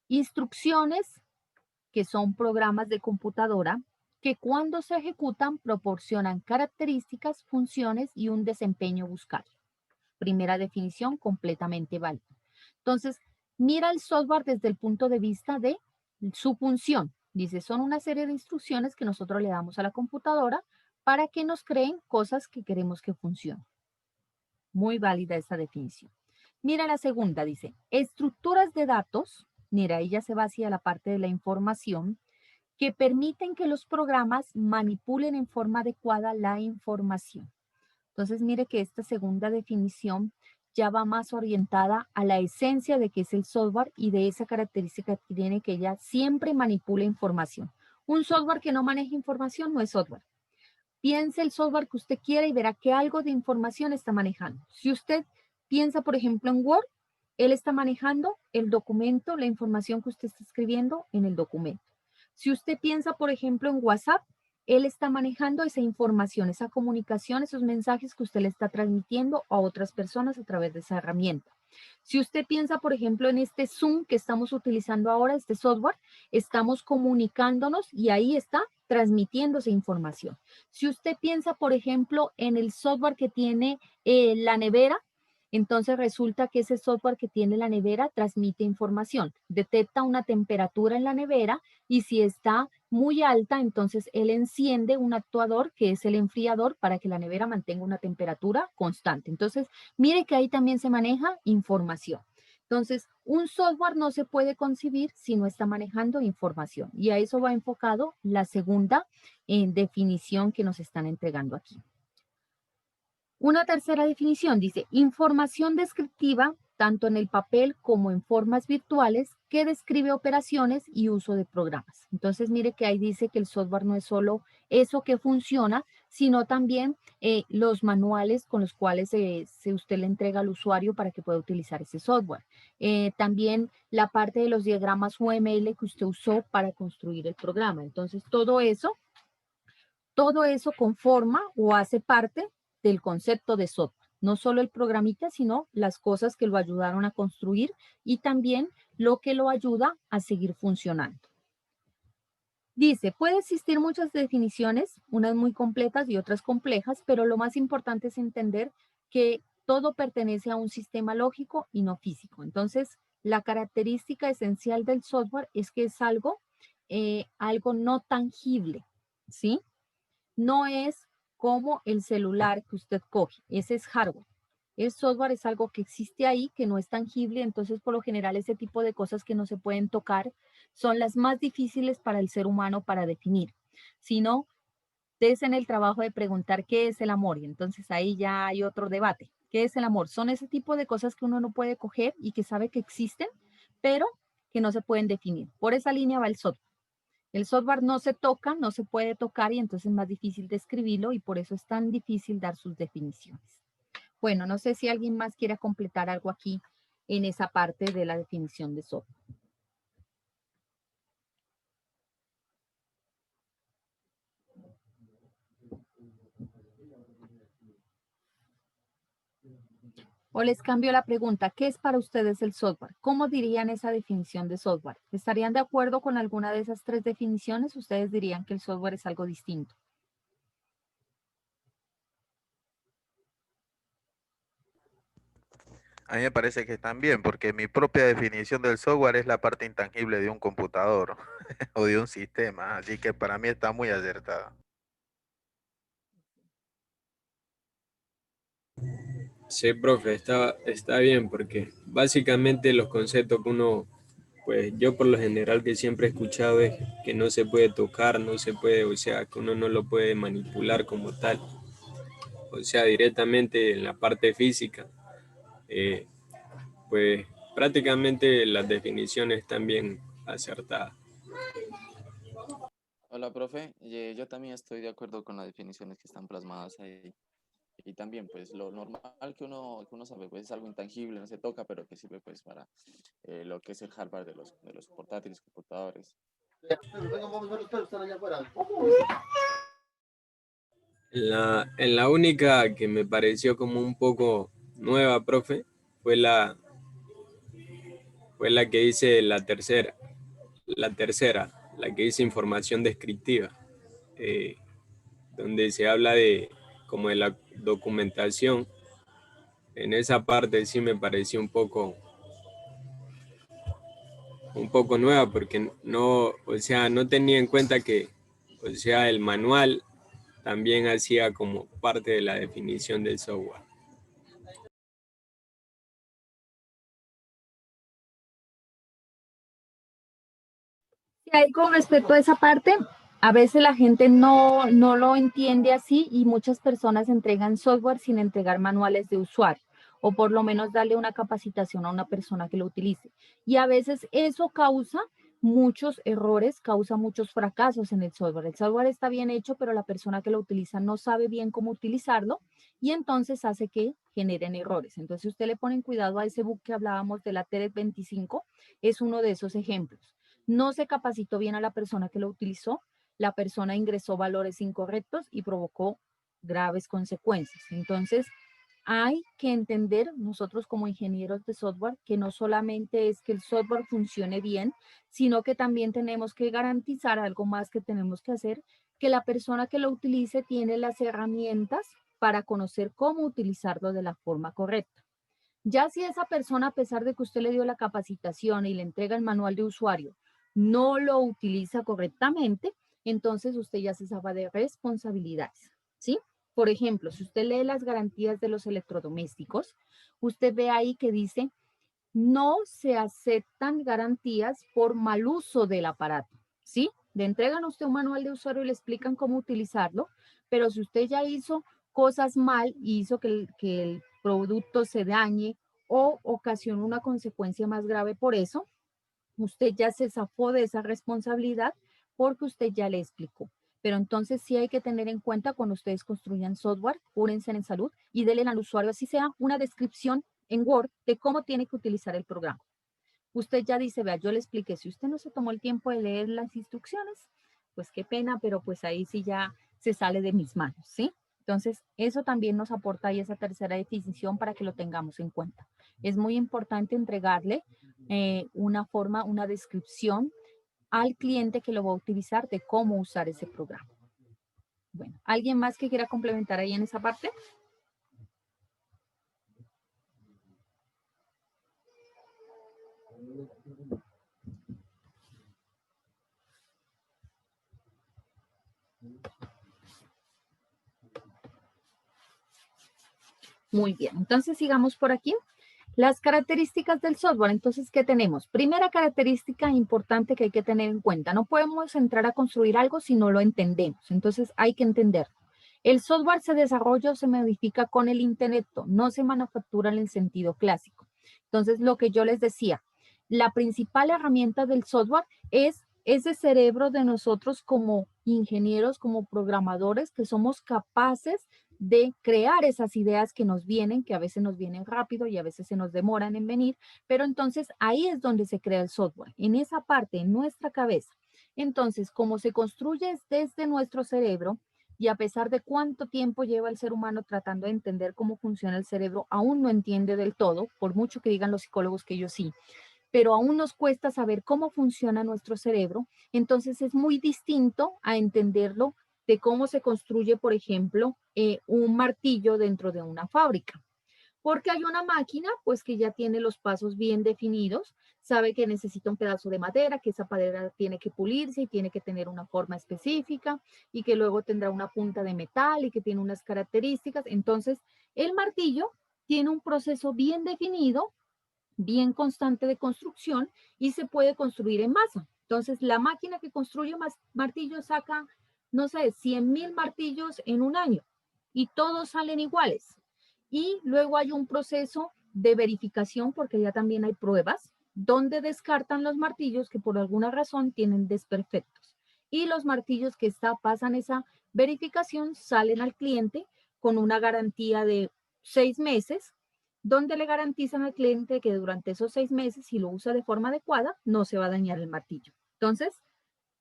Speaker 1: instrucciones, que son programas de computadora, que cuando se ejecutan proporcionan características, funciones y un desempeño buscado. Primera definición completamente válida. Entonces, mira el software desde el punto de vista de su función. Dice, son una serie de instrucciones que nosotros le damos a la computadora para que nos creen cosas que queremos que funcionen. Muy válida esa definición. Mira la segunda, dice, estructuras de datos. Mira, ella se va hacia la parte de la información, que permiten que los programas manipulen en forma adecuada la información. Entonces, mire que esta segunda definición ya va más orientada a la esencia de qué es el software y de esa característica que tiene, que ella siempre manipula información. Un software que no maneja información no es software. Piense el software que usted quiera y verá que algo de información está manejando. Si usted piensa, por ejemplo, en Word, él está manejando el documento, la información que usted está escribiendo en el documento. Si usted piensa, por ejemplo, en WhatsApp, él está manejando esa información, esa comunicación, esos mensajes que usted le está transmitiendo a otras personas a través de esa herramienta. Si usted piensa, por ejemplo, en este Zoom que estamos utilizando ahora, este software, estamos comunicándonos y ahí está transmitiéndose información. Si usted piensa, por ejemplo, en el software que tiene la nevera, entonces resulta que ese software que tiene la nevera transmite información, detecta una temperatura en la nevera y si está muy alta, entonces él enciende un actuador que es el enfriador para que la nevera mantenga una temperatura constante. Entonces, mire que ahí también se maneja información. Entonces, un software no se puede concebir si no está manejando información y a eso va enfocado la segunda definición que nos están entregando aquí. Una tercera definición dice, información descriptiva, tanto en el papel como en formas virtuales, que describe operaciones y uso de programas. Entonces, mire que ahí dice que el software no es solo eso que funciona, sino también los manuales con los cuales usted le entrega al usuario para que pueda utilizar ese software. También la parte de los diagramas UML que usted usó para construir el programa. Entonces, todo eso conforma o hace parte del concepto de software. No solo el programita, sino las cosas que lo ayudaron a construir y también lo que lo ayuda a seguir funcionando. Dice, puede existir muchas definiciones, unas muy completas y otras complejas, pero lo más importante es entender que todo pertenece a un sistema lógico y no físico. Entonces, la característica esencial del software es que es algo no tangible, ¿sí? No es como el celular que usted coge, ese es hardware. El software es algo que existe ahí, que no es tangible, entonces por lo general ese tipo de cosas que no se pueden tocar son las más difíciles para el ser humano para definir. Si no, ustedes en el trabajo de preguntar qué es el amor y entonces ahí ya hay otro debate. ¿Qué es el amor? Son ese tipo de cosas que uno no puede coger y que sabe que existen, pero que no se pueden definir. Por esa línea va el software. El software no se toca, no se puede tocar y entonces es más difícil describirlo y por eso es tan difícil dar sus definiciones. Bueno, no sé si alguien más quiere completar algo aquí en esa parte de la definición de software. O les cambio la pregunta, ¿qué es para ustedes el software? ¿Cómo dirían esa definición de software? ¿Estarían de acuerdo con alguna de esas tres definiciones? ¿Ustedes dirían que el software es algo distinto?
Speaker 3: A mí me parece que están bien, porque mi propia definición del software es la parte intangible de un computador o de un sistema, así que para mí está muy acertada.
Speaker 9: Sí, profe, está bien, porque básicamente los conceptos que uno, pues yo por lo general que siempre he escuchado es que no se puede tocar, no se puede, o sea, que uno no lo puede manipular como tal, o sea, directamente en la parte física. Eh, pues prácticamente las definiciones están bien acertadas.
Speaker 7: Hola, profe. Yo también estoy de acuerdo con las definiciones que están plasmadas ahí. Y también, pues, lo normal que uno sabe, pues, es algo intangible, no se toca, pero que sirve, pues, para lo que es el hardware de los portátiles, computadores.
Speaker 9: En la única que me pareció como un poco nueva, profe, fue la que dice la tercera, la que dice información descriptiva, donde se habla de como de la documentación. En esa parte sí me pareció un poco nueva porque no, o sea, no tenía en cuenta que, o sea, el manual también hacía como parte de la definición del software.
Speaker 1: Sí, ahí con respecto a esa parte, a veces la gente no lo entiende así y muchas personas entregan software sin entregar manuales de usuario o por lo menos darle una capacitación a una persona que lo utilice. Y a veces eso causa muchos errores, causa muchos fracasos en el software. El software está bien hecho, pero la persona que lo utiliza no sabe bien cómo utilizarlo y entonces hace que generen errores. Entonces, si usted le pone cuidado a ese bug que hablábamos de la TED 25, es uno de esos ejemplos. No se capacitó bien a la persona que lo utilizó, la persona ingresó valores incorrectos y provocó graves consecuencias. Entonces, hay que entender nosotros como ingenieros de software que no solamente es que el software funcione bien, sino que también tenemos que garantizar algo más que tenemos que hacer, que la persona que lo utilice tiene las herramientas para conocer cómo utilizarlo de la forma correcta. Ya si esa persona, a pesar de que usted le dio la capacitación y le entrega el manual de usuario, no lo utiliza correctamente, entonces usted ya se zafa de responsabilidades, ¿sí? Por ejemplo, si usted lee las garantías de los electrodomésticos, usted ve ahí que dice, no se aceptan garantías por mal uso del aparato, ¿sí? Le entregan a usted un manual de usuario y le explican cómo utilizarlo, pero si usted ya hizo cosas mal y hizo que el producto se dañe o ocasionó una consecuencia más grave por eso, usted ya se zafó de esa responsabilidad porque usted ya le explicó. Pero entonces sí hay que tener en cuenta cuando ustedes construyan software, cúrense en salud y denle al usuario, así sea, una descripción en Word de cómo tiene que utilizar el programa. Usted ya dice, vea, yo le expliqué, si usted no se tomó el tiempo de leer las instrucciones, pues qué pena, pero pues ahí sí ya se sale de mis manos, ¿sí? Entonces, eso también nos aporta ahí esa tercera definición para que lo tengamos en cuenta. Es muy importante entregarle una forma, una descripción al cliente que lo va a utilizar de cómo usar ese programa. Bueno, ¿alguien más que quiera complementar ahí en esa parte? Muy bien, entonces sigamos por aquí. Las características del software, entonces, ¿qué tenemos? Primera característica importante que hay que tener en cuenta, no podemos entrar a construir algo si no lo entendemos, entonces hay que entenderlo. El software se desarrolla o se modifica con el intelecto, no se manufactura en el sentido clásico. Entonces, lo que yo les decía, la principal herramienta del software es ese cerebro de nosotros como ingenieros, como programadores, que somos capaces de crear esas ideas que nos vienen, que a veces nos vienen rápido y a veces se nos demoran en venir, pero entonces ahí es donde se crea el software, en esa parte, en nuestra cabeza. Entonces, como se construye desde nuestro cerebro, y a pesar de cuánto tiempo lleva el ser humano tratando de entender cómo funciona el cerebro, aún no entiende del todo, por mucho que digan los psicólogos que ellos sí, pero aún nos cuesta saber cómo funciona nuestro cerebro, entonces es muy distinto a entenderlo de cómo se construye, por ejemplo, un martillo dentro de una fábrica. Porque hay una máquina, pues que ya tiene los pasos bien definidos, sabe que necesita un pedazo de madera, que esa madera tiene que pulirse y tiene que tener una forma específica y que luego tendrá una punta de metal y que tiene unas características. Entonces, el martillo tiene un proceso bien definido, bien constante de construcción y se puede construir en masa. Entonces, la máquina que construye martillos saca, no sé, 100,000 martillos en un año y todos salen iguales. Y luego hay un proceso de verificación porque ya también hay pruebas donde descartan los martillos que por alguna razón tienen desperfectos. Y los martillos que pasan esa verificación salen al cliente con una garantía de 6 meses, donde le garantizan al cliente que durante esos 6 meses, si lo usa de forma adecuada, no se va a dañar el martillo. Entonces,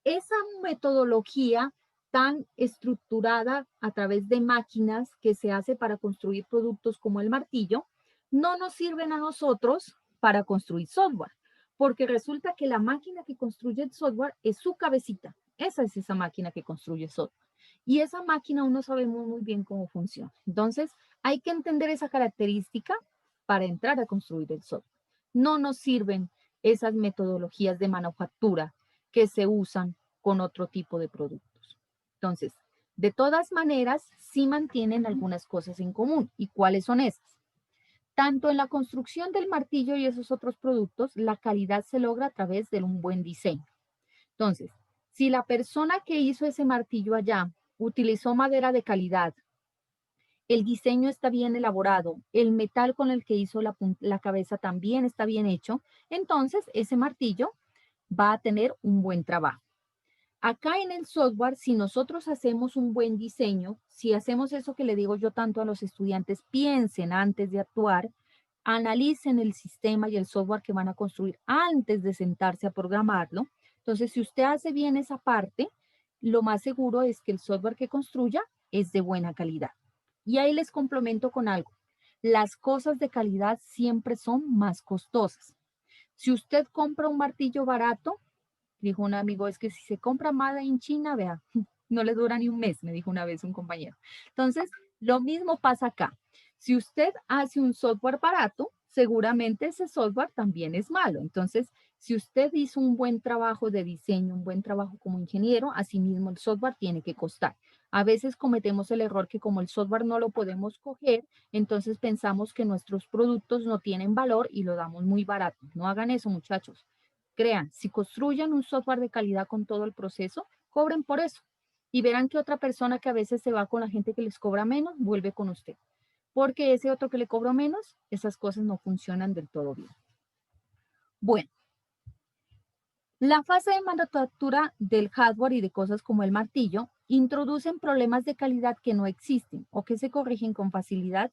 Speaker 1: esa metodología tan estructurada a través de máquinas que se hace para construir productos como el martillo, no nos sirven a nosotros para construir software, porque resulta que la máquina que construye el software es su cabecita. Esa es esa máquina que construye software. Y esa máquina aún no sabemos muy bien cómo funciona. Entonces, hay que entender esa característica para entrar a construir el software. No nos sirven esas metodologías de manufactura que se usan con otro tipo de productos. Entonces, de todas maneras, sí mantienen algunas cosas en común. ¿Y cuáles son esas? Tanto en la construcción del martillo y esos otros productos, la calidad se logra a través de un buen diseño. Entonces, si la persona que hizo ese martillo allá utilizó madera de calidad, el diseño está bien elaborado, el metal con el que hizo la cabeza también está bien hecho, entonces ese martillo va a tener un buen trabajo. Acá en el software, si nosotros hacemos un buen diseño, si hacemos eso que le digo yo tanto a los estudiantes, piensen antes de actuar, analicen el sistema y el software que van a construir antes de sentarse a programarlo. Entonces, si usted hace bien esa parte, lo más seguro es que el software que construya es de buena calidad. Y ahí les complemento con algo. Las cosas de calidad siempre son más costosas. Si usted compra un martillo barato, dijo un amigo, es que si se compra Made in China, vea, no le dura ni un mes, me dijo una vez un compañero. Entonces, lo mismo pasa acá. Si usted hace un software barato, seguramente ese software también es malo. Entonces, si usted hizo un buen trabajo de diseño, un buen trabajo como ingeniero, asimismo el software tiene que costar. A veces cometemos el error que como el software no lo podemos coger, entonces pensamos que nuestros productos no tienen valor y lo damos muy barato. No hagan eso, muchachos. Crean, si construyen un software de calidad con todo el proceso, cobren por eso. Y verán que otra persona que a veces se va con la gente que les cobra menos, vuelve con usted. Porque ese otro que le cobró menos, esas cosas no funcionan del todo bien. Bueno, la fase de manufactura del hardware y de cosas como el martillo introducen problemas de calidad que no existen o que se corrigen con facilidad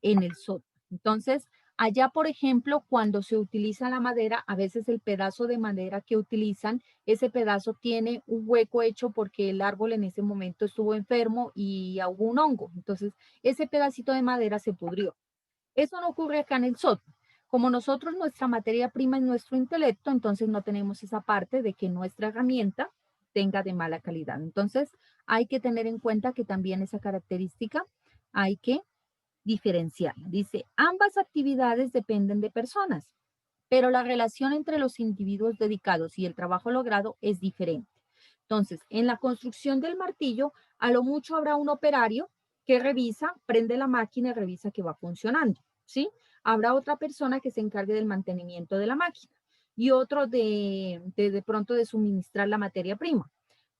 Speaker 1: en el software. Entonces, allá, por ejemplo, cuando se utiliza la madera, a veces el pedazo de madera que utilizan, ese pedazo tiene un hueco hecho porque el árbol en ese momento estuvo enfermo y hubo un hongo. Entonces, ese pedacito de madera se pudrió. Eso no ocurre acá en el software. Como nosotros, nuestra materia prima es nuestro intelecto, entonces no tenemos esa parte de que nuestra herramienta tenga de mala calidad. Entonces, hay que tener en cuenta que también esa característica hay que diferenciarla. Dice, ambas actividades dependen de personas, pero la relación entre los individuos dedicados y el trabajo logrado es diferente. Entonces, en la construcción del martillo, a lo mucho habrá un operario que revisa, prende la máquina y revisa que va funcionando, ¿sí? Habrá otra persona que se encargue del mantenimiento de la máquina y otro de pronto de suministrar la materia prima.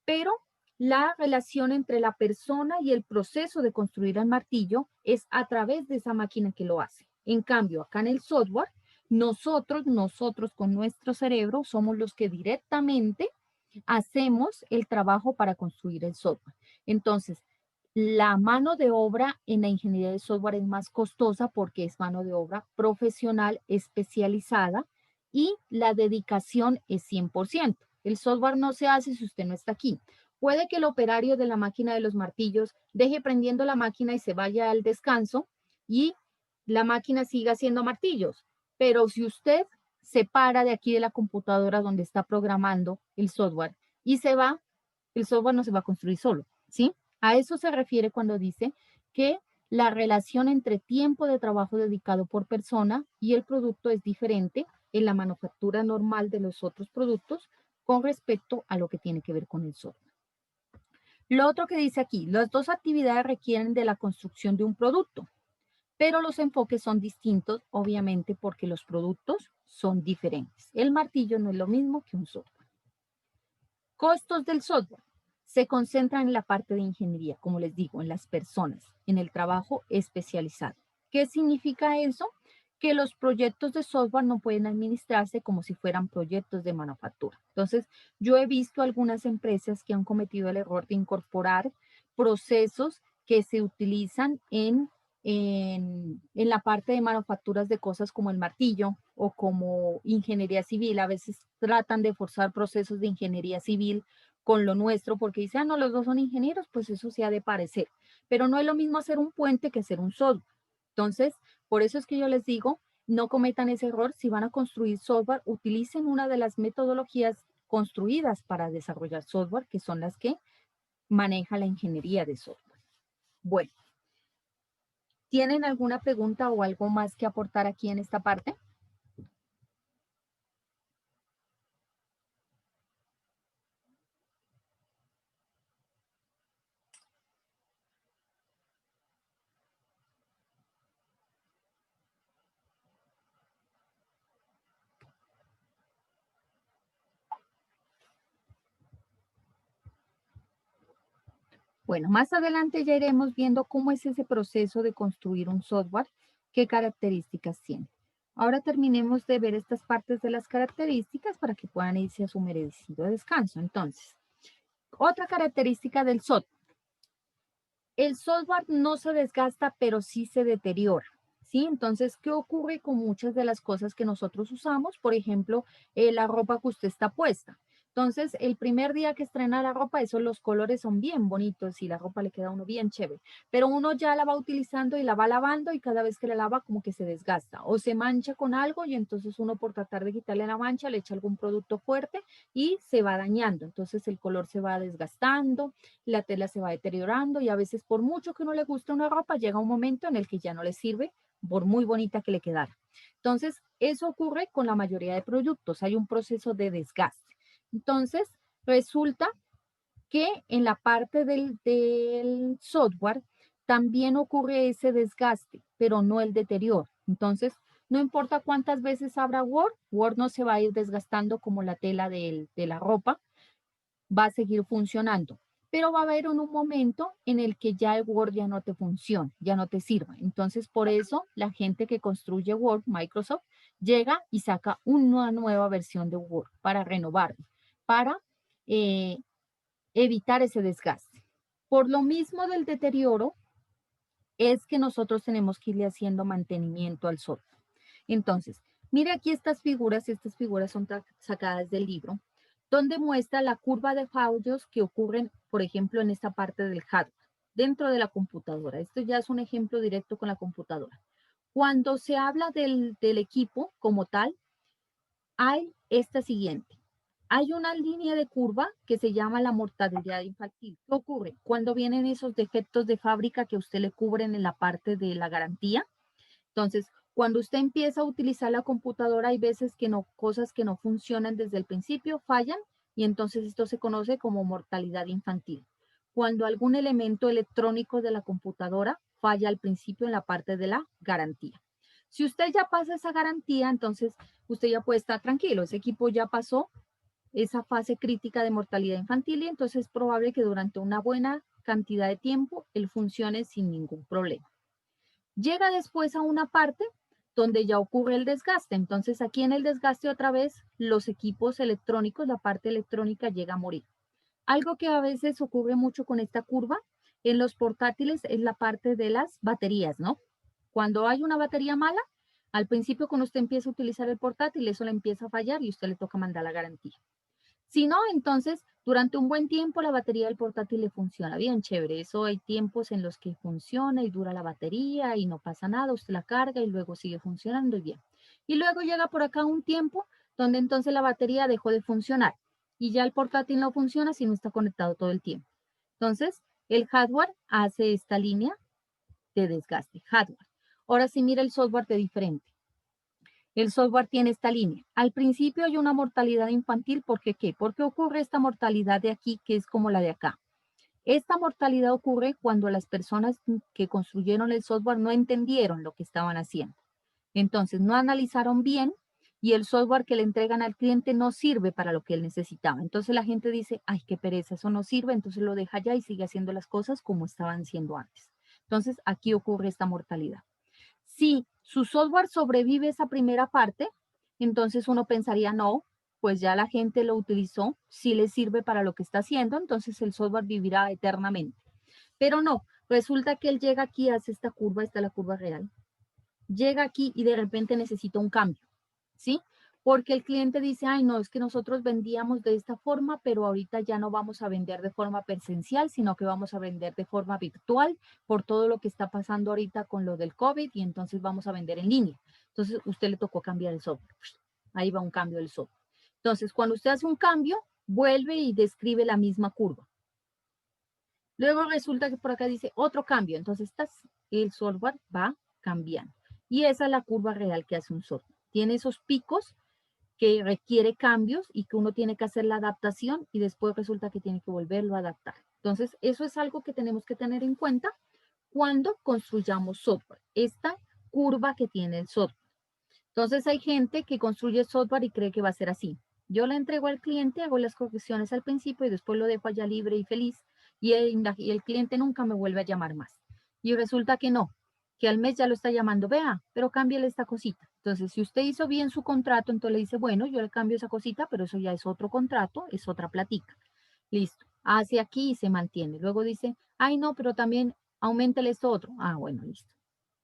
Speaker 1: Pero la relación entre la persona y el proceso de construir el martillo es a través de esa máquina que lo hace. En cambio, acá en el software, nosotros con nuestro cerebro somos los que directamente hacemos el trabajo para construir el software. Entonces, la mano de obra en la ingeniería de software es más costosa porque es mano de obra profesional especializada y la dedicación es 100%. El software no se hace si usted no está aquí. Puede que el operario de la máquina de los martillos deje prendiendo la máquina y se vaya al descanso y la máquina siga haciendo martillos. Pero si usted se para de aquí de la computadora donde está programando el software y se va, el software no se va a construir solo, ¿sí? A eso se refiere cuando dice que la relación entre tiempo de trabajo dedicado por persona y el producto es diferente en la manufactura normal de los otros productos con respecto a lo que tiene que ver con el software. Lo otro que dice aquí, las dos actividades requieren de la construcción de un producto, pero los enfoques son distintos, obviamente, porque los productos son diferentes. El martillo no es lo mismo que un software. Costos del software. Se concentran en la parte de ingeniería, como les digo, en las personas, en el trabajo especializado. ¿Qué significa eso? Que los proyectos de software no pueden administrarse como si fueran proyectos de manufactura. Entonces, yo he visto algunas empresas que han cometido el error de incorporar procesos que se utilizan en la parte de manufacturas de cosas como el martillo o como ingeniería civil. A veces tratan de forzar procesos de ingeniería civil con lo nuestro porque dicen, ah, no, los dos son ingenieros, pues eso se ha de parecer. Pero no es lo mismo hacer un puente que hacer un software. Entonces, por eso es que yo les digo, no cometan ese error. Si van a construir software, utilicen una de las metodologías construidas para desarrollar software, que son las que maneja la ingeniería de software. Bueno, ¿tienen alguna pregunta o algo más que aportar aquí en esta parte? Bueno, más adelante ya iremos viendo cómo es ese proceso de construir un software, qué características tiene. Ahora terminemos de ver estas partes de las características para que puedan irse a su merecido descanso. Entonces, otra característica del software. El software no se desgasta, pero sí se deteriora, ¿sí? Entonces, ¿qué ocurre con muchas de las cosas que nosotros usamos? Por ejemplo, la ropa que usted está puesta. Entonces, el primer día que estrena la ropa, los colores son bien bonitos y la ropa le queda a uno bien chévere. Pero uno ya la va utilizando y la va lavando y cada vez que la lava como que se desgasta o se mancha con algo y entonces uno por tratar de quitarle la mancha le echa algún producto fuerte y se va dañando. Entonces, el color se va desgastando, la tela se va deteriorando y a veces por mucho que uno le guste una ropa, llega un momento en el que ya no le sirve por muy bonita que le quedara. Entonces, eso ocurre con la mayoría de productos. Hay un proceso de desgaste. Entonces, resulta que en la parte del software también ocurre ese desgaste, pero no el deterioro. Entonces, no importa cuántas veces abra Word, Word no se va a ir desgastando como la tela de la ropa, va a seguir funcionando. Pero va a haber un momento en el que ya el Word ya no te funciona, ya no te sirva. Entonces, por eso la gente que construye Word, Microsoft, llega y saca una nueva versión de Word para renovarlo, para evitar ese desgaste. Por lo mismo del deterioro, es que nosotros tenemos que irle haciendo mantenimiento al software. Entonces, mire aquí estas figuras son sacadas del libro, donde muestra la curva de fallos que ocurren, por ejemplo, en esta parte del hardware, dentro de la computadora. Esto ya es un ejemplo directo con la computadora. Cuando se habla del equipo como tal, hay esta siguiente. Hay una línea de curva que se llama la mortalidad infantil. ¿Qué ocurre? Cuando vienen esos defectos de fábrica que a usted le cubren en la parte de la garantía. Entonces, cuando usted empieza a utilizar la computadora, hay veces que no, cosas que no funcionan desde el principio, fallan, y entonces esto se conoce como mortalidad infantil. Cuando algún elemento electrónico de la computadora falla al principio en la parte de la garantía. Si usted ya pasa esa garantía, entonces usted ya puede estar tranquilo. Ese equipo ya pasó esa fase crítica de mortalidad infantil y entonces es probable que durante una buena cantidad de tiempo él funcione sin ningún problema. Llega después a una parte donde ya ocurre el desgaste. Entonces aquí en el desgaste otra vez los equipos electrónicos, la parte electrónica llega a morir. Algo que a veces ocurre mucho con esta curva en los portátiles es la parte de las baterías, ¿no? Cuando hay una batería mala, al principio cuando usted empieza a utilizar el portátil, eso le empieza a fallar y usted le toca mandar la garantía. Si no, entonces, durante un buen tiempo la batería del portátil le funciona bien, chévere. Eso hay tiempos en los que funciona y dura la batería y no pasa nada, usted la carga y luego sigue funcionando y bien. Y luego llega por acá un tiempo donde entonces la batería dejó de funcionar y ya el portátil no funciona si no está conectado todo el tiempo. Entonces, el hardware hace esta línea de desgaste, hardware. Ahora sí mira el software de diferente. El software tiene esta línea. Al principio hay una mortalidad infantil, ¿por qué qué? ¿Por qué ocurre esta mortalidad de aquí que es como la de acá? Esta mortalidad ocurre cuando las personas que construyeron el software no entendieron lo que estaban haciendo. Entonces no analizaron bien y el software que le entregan al cliente no sirve para lo que él necesitaba. Entonces la gente dice, ay, qué pereza, eso no sirve, entonces lo deja ya y sigue haciendo las cosas como estaban siendo antes. Entonces aquí ocurre esta mortalidad. Si su software sobrevive esa primera parte, entonces uno pensaría, no, pues ya la gente lo utilizó, sí le sirve para lo que está haciendo, entonces el software vivirá eternamente. Pero no, resulta que él llega aquí, hace esta curva, esta es la curva real, llega aquí y de repente necesita un cambio, ¿sí? Porque el cliente dice, ay, no, es que nosotros vendíamos de esta forma, pero ahorita ya no vamos a vender de forma presencial, sino que vamos a vender de forma virtual por todo lo que está pasando ahorita con lo del COVID y entonces vamos a vender en línea. Entonces, usted le tocó cambiar el software. Ahí va un cambio del software. Entonces, cuando usted hace un cambio, vuelve y describe la misma curva. Luego resulta que por acá dice otro cambio. Entonces, el software va cambiando. Y esa es la curva real que hace un software. Tiene esos picos que requiere cambios y que uno tiene que hacer la adaptación y después resulta que tiene que volverlo a adaptar. Entonces, eso es algo que tenemos que tener en cuenta cuando construyamos software. Esta curva que tiene el software. Entonces, hay gente que construye software y cree que va a ser así. Yo le entrego al cliente, hago las correcciones al principio y después lo dejo allá libre y feliz y el cliente nunca me vuelve a llamar más. Y resulta que no, que al mes ya lo está llamando, vea, pero cámbiale esta cosita. Entonces, si usted hizo bien su contrato, entonces le dice, bueno, yo le cambio esa cosita, pero eso ya es otro contrato, es otra platica. Listo, hace aquí y se mantiene. Luego dice, ay no, pero también auméntele esto otro. Ah, bueno, listo.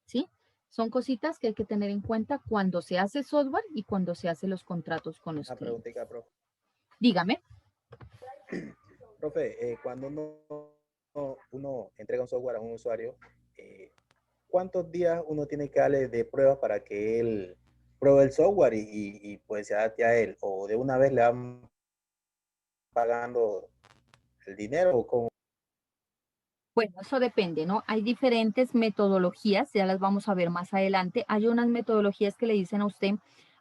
Speaker 1: ¿Sí? Son cositas que hay que tener en cuenta cuando se hace software y cuando se hacen los contratos con los clientes.
Speaker 10: Una preguntita, profe.
Speaker 1: Dígame.
Speaker 10: Profe, cuando uno entrega un software a un usuario, ¿cuántos días uno tiene que darle de prueba para que él pruebe el software y pues se adapte a él? ¿O de una vez le van pagando el dinero o cómo?
Speaker 1: Bueno, eso depende, ¿no? Hay diferentes metodologías, ya las vamos a ver más adelante. Hay unas metodologías que le dicen a usted,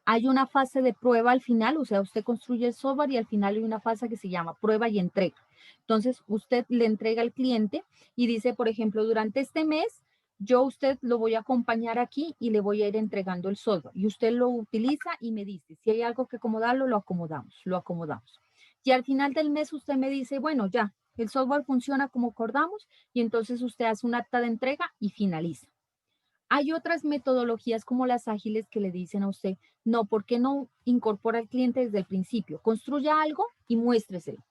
Speaker 1: hay una fase de prueba al final, o sea, usted construye el software y al final hay una fase que se llama prueba y entrega. Entonces, usted le entrega al cliente y dice, por ejemplo, durante este mes, yo a usted lo voy a acompañar aquí y le voy a ir entregando el software. Y usted lo utiliza y me dice, si hay algo que acomodarlo, lo acomodamos. Y al final del mes usted me dice, bueno, ya, el software funciona como acordamos y entonces usted hace un acta de entrega y finaliza. Hay otras metodologías como las ágiles que le dicen a usted, no, ¿por qué no incorpora al cliente desde el principio? Construya algo y muéstreselo,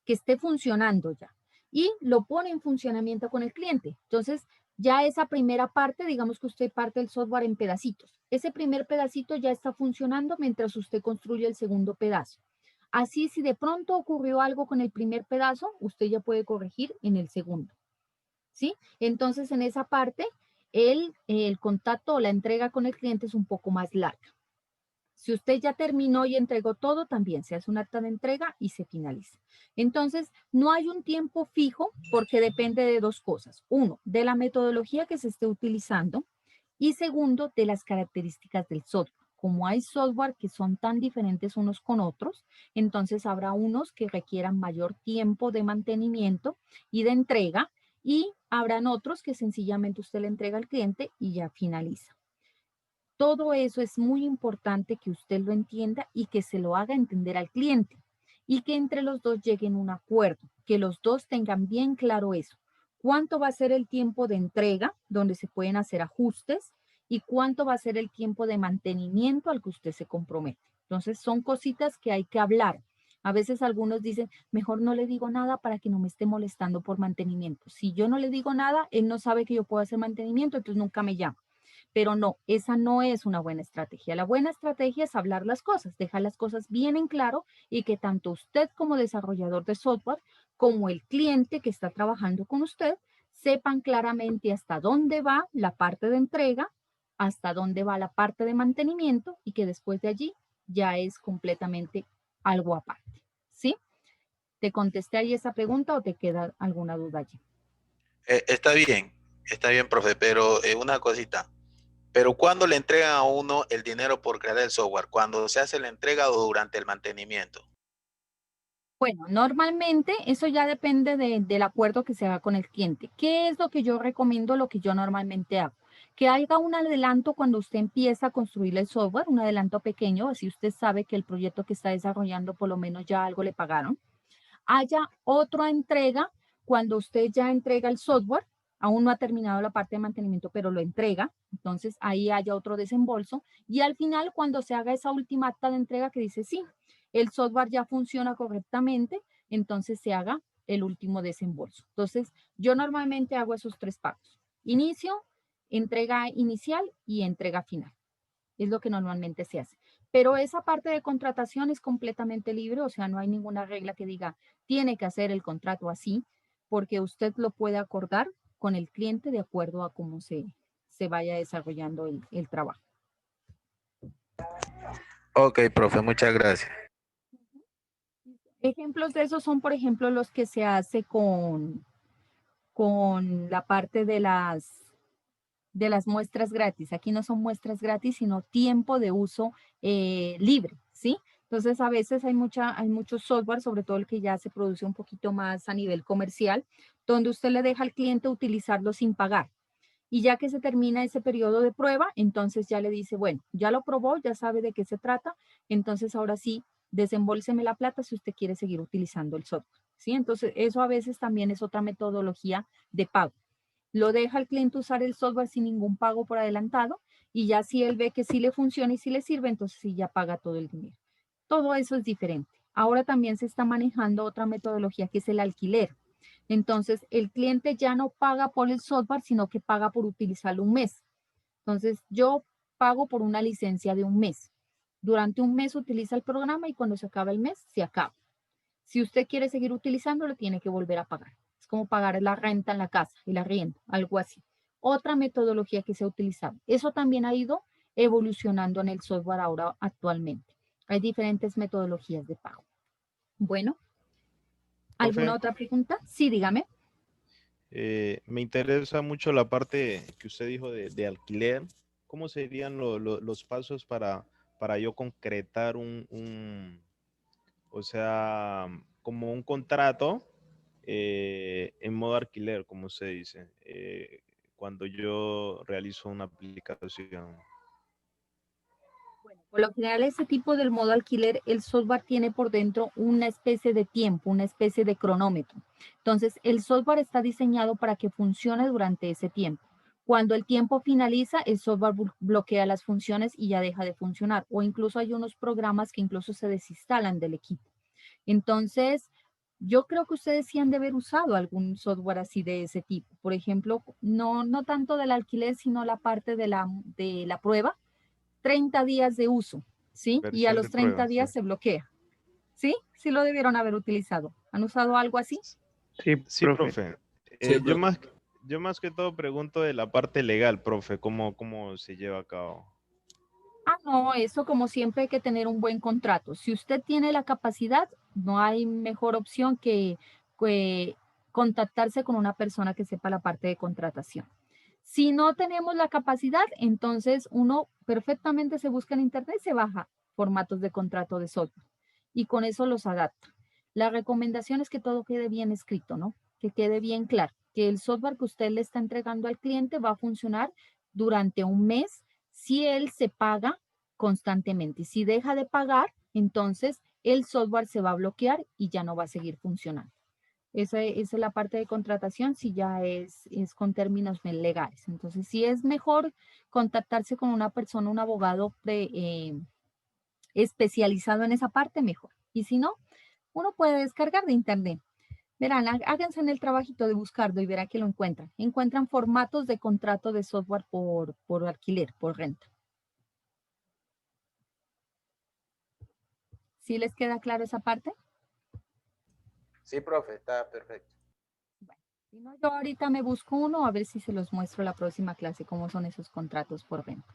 Speaker 1: que esté funcionando ya. y lo pone en funcionamiento con el cliente. Entonces, ya esa primera parte, digamos que usted parte el software en pedacitos. Ese primer pedacito ya está funcionando mientras usted construye el segundo pedazo. Así, si de pronto ocurrió algo con el primer pedazo, usted ya puede corregir en el segundo. ¿Sí? Entonces, en esa parte, el contacto o la entrega con el cliente es un poco más larga. Si usted ya terminó y entregó todo, también se hace un acta de entrega y se finaliza. Entonces, no hay un tiempo fijo porque depende de dos cosas. Uno, de la metodología que se esté utilizando y segundo, de las características del software. Como hay software que son tan diferentes unos con otros, entonces habrá unos que requieran mayor tiempo de mantenimiento y de entrega y habrán otros que sencillamente usted le entrega al cliente y ya finaliza. Todo eso es muy importante que usted lo entienda y que se lo haga entender al cliente y que entre los dos lleguen a un acuerdo, que los dos tengan bien claro eso. ¿Cuánto va a ser el tiempo de entrega donde se pueden hacer ajustes y cuánto va a ser el tiempo de mantenimiento al que usted se compromete? Entonces son cositas que hay que hablar. A veces algunos dicen, mejor no le digo nada para que no me esté molestando por mantenimiento. Si yo no le digo nada, él no sabe que yo puedo hacer mantenimiento, entonces nunca me llama. Pero no, esa no es una buena estrategia. La buena estrategia es hablar las cosas, dejar las cosas bien en claro y que tanto usted como desarrollador de software, como el cliente que está trabajando con usted, sepan claramente hasta dónde va la parte de entrega, hasta dónde va la parte de mantenimiento y que después de allí ya es completamente algo aparte. ¿Sí? ¿Te contesté ahí esa pregunta o te queda alguna duda allí?
Speaker 3: Está bien, profe, pero una cosita. Pero ¿cuándo le entregan a uno el dinero por crear el software? ¿Cuando se hace la entrega o durante el mantenimiento?
Speaker 1: Bueno, normalmente eso ya depende del acuerdo que se haga con el cliente. ¿Qué es lo que yo recomiendo, lo que yo normalmente hago? Que haga un adelanto cuando usted empieza a construir el software, un adelanto pequeño, así usted sabe que el proyecto que está desarrollando por lo menos ya algo le pagaron. Haya otra entrega cuando usted ya entrega el software, aún no ha terminado la parte de mantenimiento, pero lo entrega, entonces ahí haya otro desembolso y al final cuando se haga esa última acta de entrega que dice sí, el software ya funciona correctamente, entonces se haga el último desembolso. Entonces yo normalmente hago esos tres pagos, inicio, entrega inicial y entrega final. Es lo que normalmente se hace. Pero esa parte de contratación es completamente libre, o sea, no hay ninguna regla que diga tiene que hacer el contrato así, porque usted lo puede acordar con el cliente de acuerdo a cómo se vaya desarrollando el trabajo.
Speaker 3: Ok, profe, muchas gracias.
Speaker 1: Ejemplos de eso son, por ejemplo, los que se hace con la parte de las muestras gratis. Aquí no son muestras gratis, sino tiempo de uso libre, ¿sí? Entonces, a veces hay muchos software, sobre todo el que ya se produce un poquito más a nivel comercial, donde usted le deja al cliente utilizarlo sin pagar. Y ya que se termina ese periodo de prueba, entonces ya le dice, bueno, ya lo probó, ya sabe de qué se trata, entonces ahora sí, desembolseme la plata si usted quiere seguir utilizando el software, ¿sí? Entonces, eso a veces también es otra metodología de pago. Lo deja al cliente usar el software sin ningún pago por adelantado y ya si él ve que sí le funciona y sí le sirve, entonces sí ya paga todo el dinero. Todo eso es diferente. Ahora también se está manejando otra metodología que es el alquiler. Entonces, el cliente ya no paga por el software, sino que paga por utilizarlo un mes. Entonces, yo pago por una licencia de un mes. Durante un mes utiliza el programa y cuando se acaba el mes, se acaba. Si usted quiere seguir utilizándolo, tiene que volver a pagar. Es como pagar la renta en la casa, el arriendo, algo así. Otra metodología que se ha utilizado. Eso también ha ido evolucionando en el software ahora actualmente. Hay diferentes metodologías de pago. Bueno, ¿alguna
Speaker 2: Profe,
Speaker 1: otra pregunta? Sí, dígame.
Speaker 2: me interesa mucho la parte que usted dijo de alquiler. ¿Cómo serían los pasos para yo concretar o sea, como un contrato en modo alquiler, como se dice, cuando yo realizo una aplicación?
Speaker 1: Bueno, por lo general, ese tipo del modo alquiler, el software tiene por dentro una especie de tiempo, una especie de cronómetro. Entonces, el software está diseñado para que funcione durante ese tiempo. Cuando el tiempo finaliza, el software bloquea las funciones y ya deja de funcionar. O incluso hay unos programas que incluso se desinstalan del equipo. Entonces, Yo creo que ustedes sí han de haber usado algún software así de ese tipo. Por ejemplo, no tanto del alquiler, sino la parte de la prueba. 30 días de uso, ¿sí? Y a
Speaker 2: Versión
Speaker 1: los
Speaker 2: de
Speaker 1: 30
Speaker 2: prueba, sí.
Speaker 1: días se bloquea, ¿sí? Sí lo debieron haber utilizado. ¿Han usado algo así?
Speaker 2: Sí, profe.
Speaker 9: Sí,
Speaker 2: Yo
Speaker 9: profe.
Speaker 2: más que todo pregunto de la parte legal, profe, cómo se lleva a cabo.
Speaker 1: Ah, no, eso como siempre hay que tener un buen contrato. Si usted tiene la capacidad, no hay mejor opción que contactarse con una persona que sepa la parte de contratación. Si no tenemos la capacidad, entonces uno perfectamente se busca en internet, se baja formatos de contrato de software y con eso los adapta. La recomendación es que todo quede bien escrito, ¿no? Que quede bien claro, que el software que usted le está entregando al cliente va a funcionar durante un mes si él se paga constantemente. Y si deja de pagar, entonces el software se va a bloquear y ya no va a seguir funcionando. Esa es la parte de contratación, si ya es con términos legales. Entonces, si es mejor contactarse con una persona, un abogado especializado en esa parte, mejor. Y si no, uno puede descargar de internet. Verán, háganse en el trabajito de buscarlo y verá que lo encuentran. Encuentran formatos de contrato de software por alquiler, por renta. ¿Sí les queda claro esa parte?
Speaker 10: Sí, profe, está perfecto.
Speaker 1: Si no, yo ahorita me busco uno a ver si se los muestro la próxima clase, cómo son esos contratos por renta.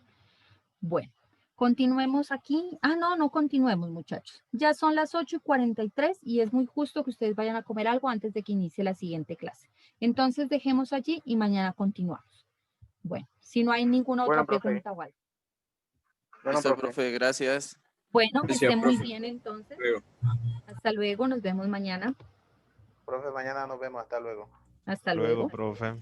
Speaker 1: Bueno, continuemos aquí. Ah, no continuemos, muchachos. Ya son las 8:43 y es muy justo que ustedes vayan a comer algo antes de que inicie la siguiente clase. Entonces, dejemos allí y mañana continuamos. Bueno, si no hay ninguna otra
Speaker 4: Bueno, profe.
Speaker 1: pregunta o algo.
Speaker 4: Bueno,
Speaker 7: Listo,
Speaker 4: profe.
Speaker 7: profe, gracias.
Speaker 1: Bueno, que
Speaker 9: Gracias,
Speaker 1: esté muy
Speaker 9: profe.
Speaker 1: bien entonces.
Speaker 9: Luego.
Speaker 1: Hasta luego, nos vemos mañana.
Speaker 10: Profe, mañana nos vemos. Hasta luego.
Speaker 1: Hasta
Speaker 2: Luego,
Speaker 1: luego.
Speaker 2: profe.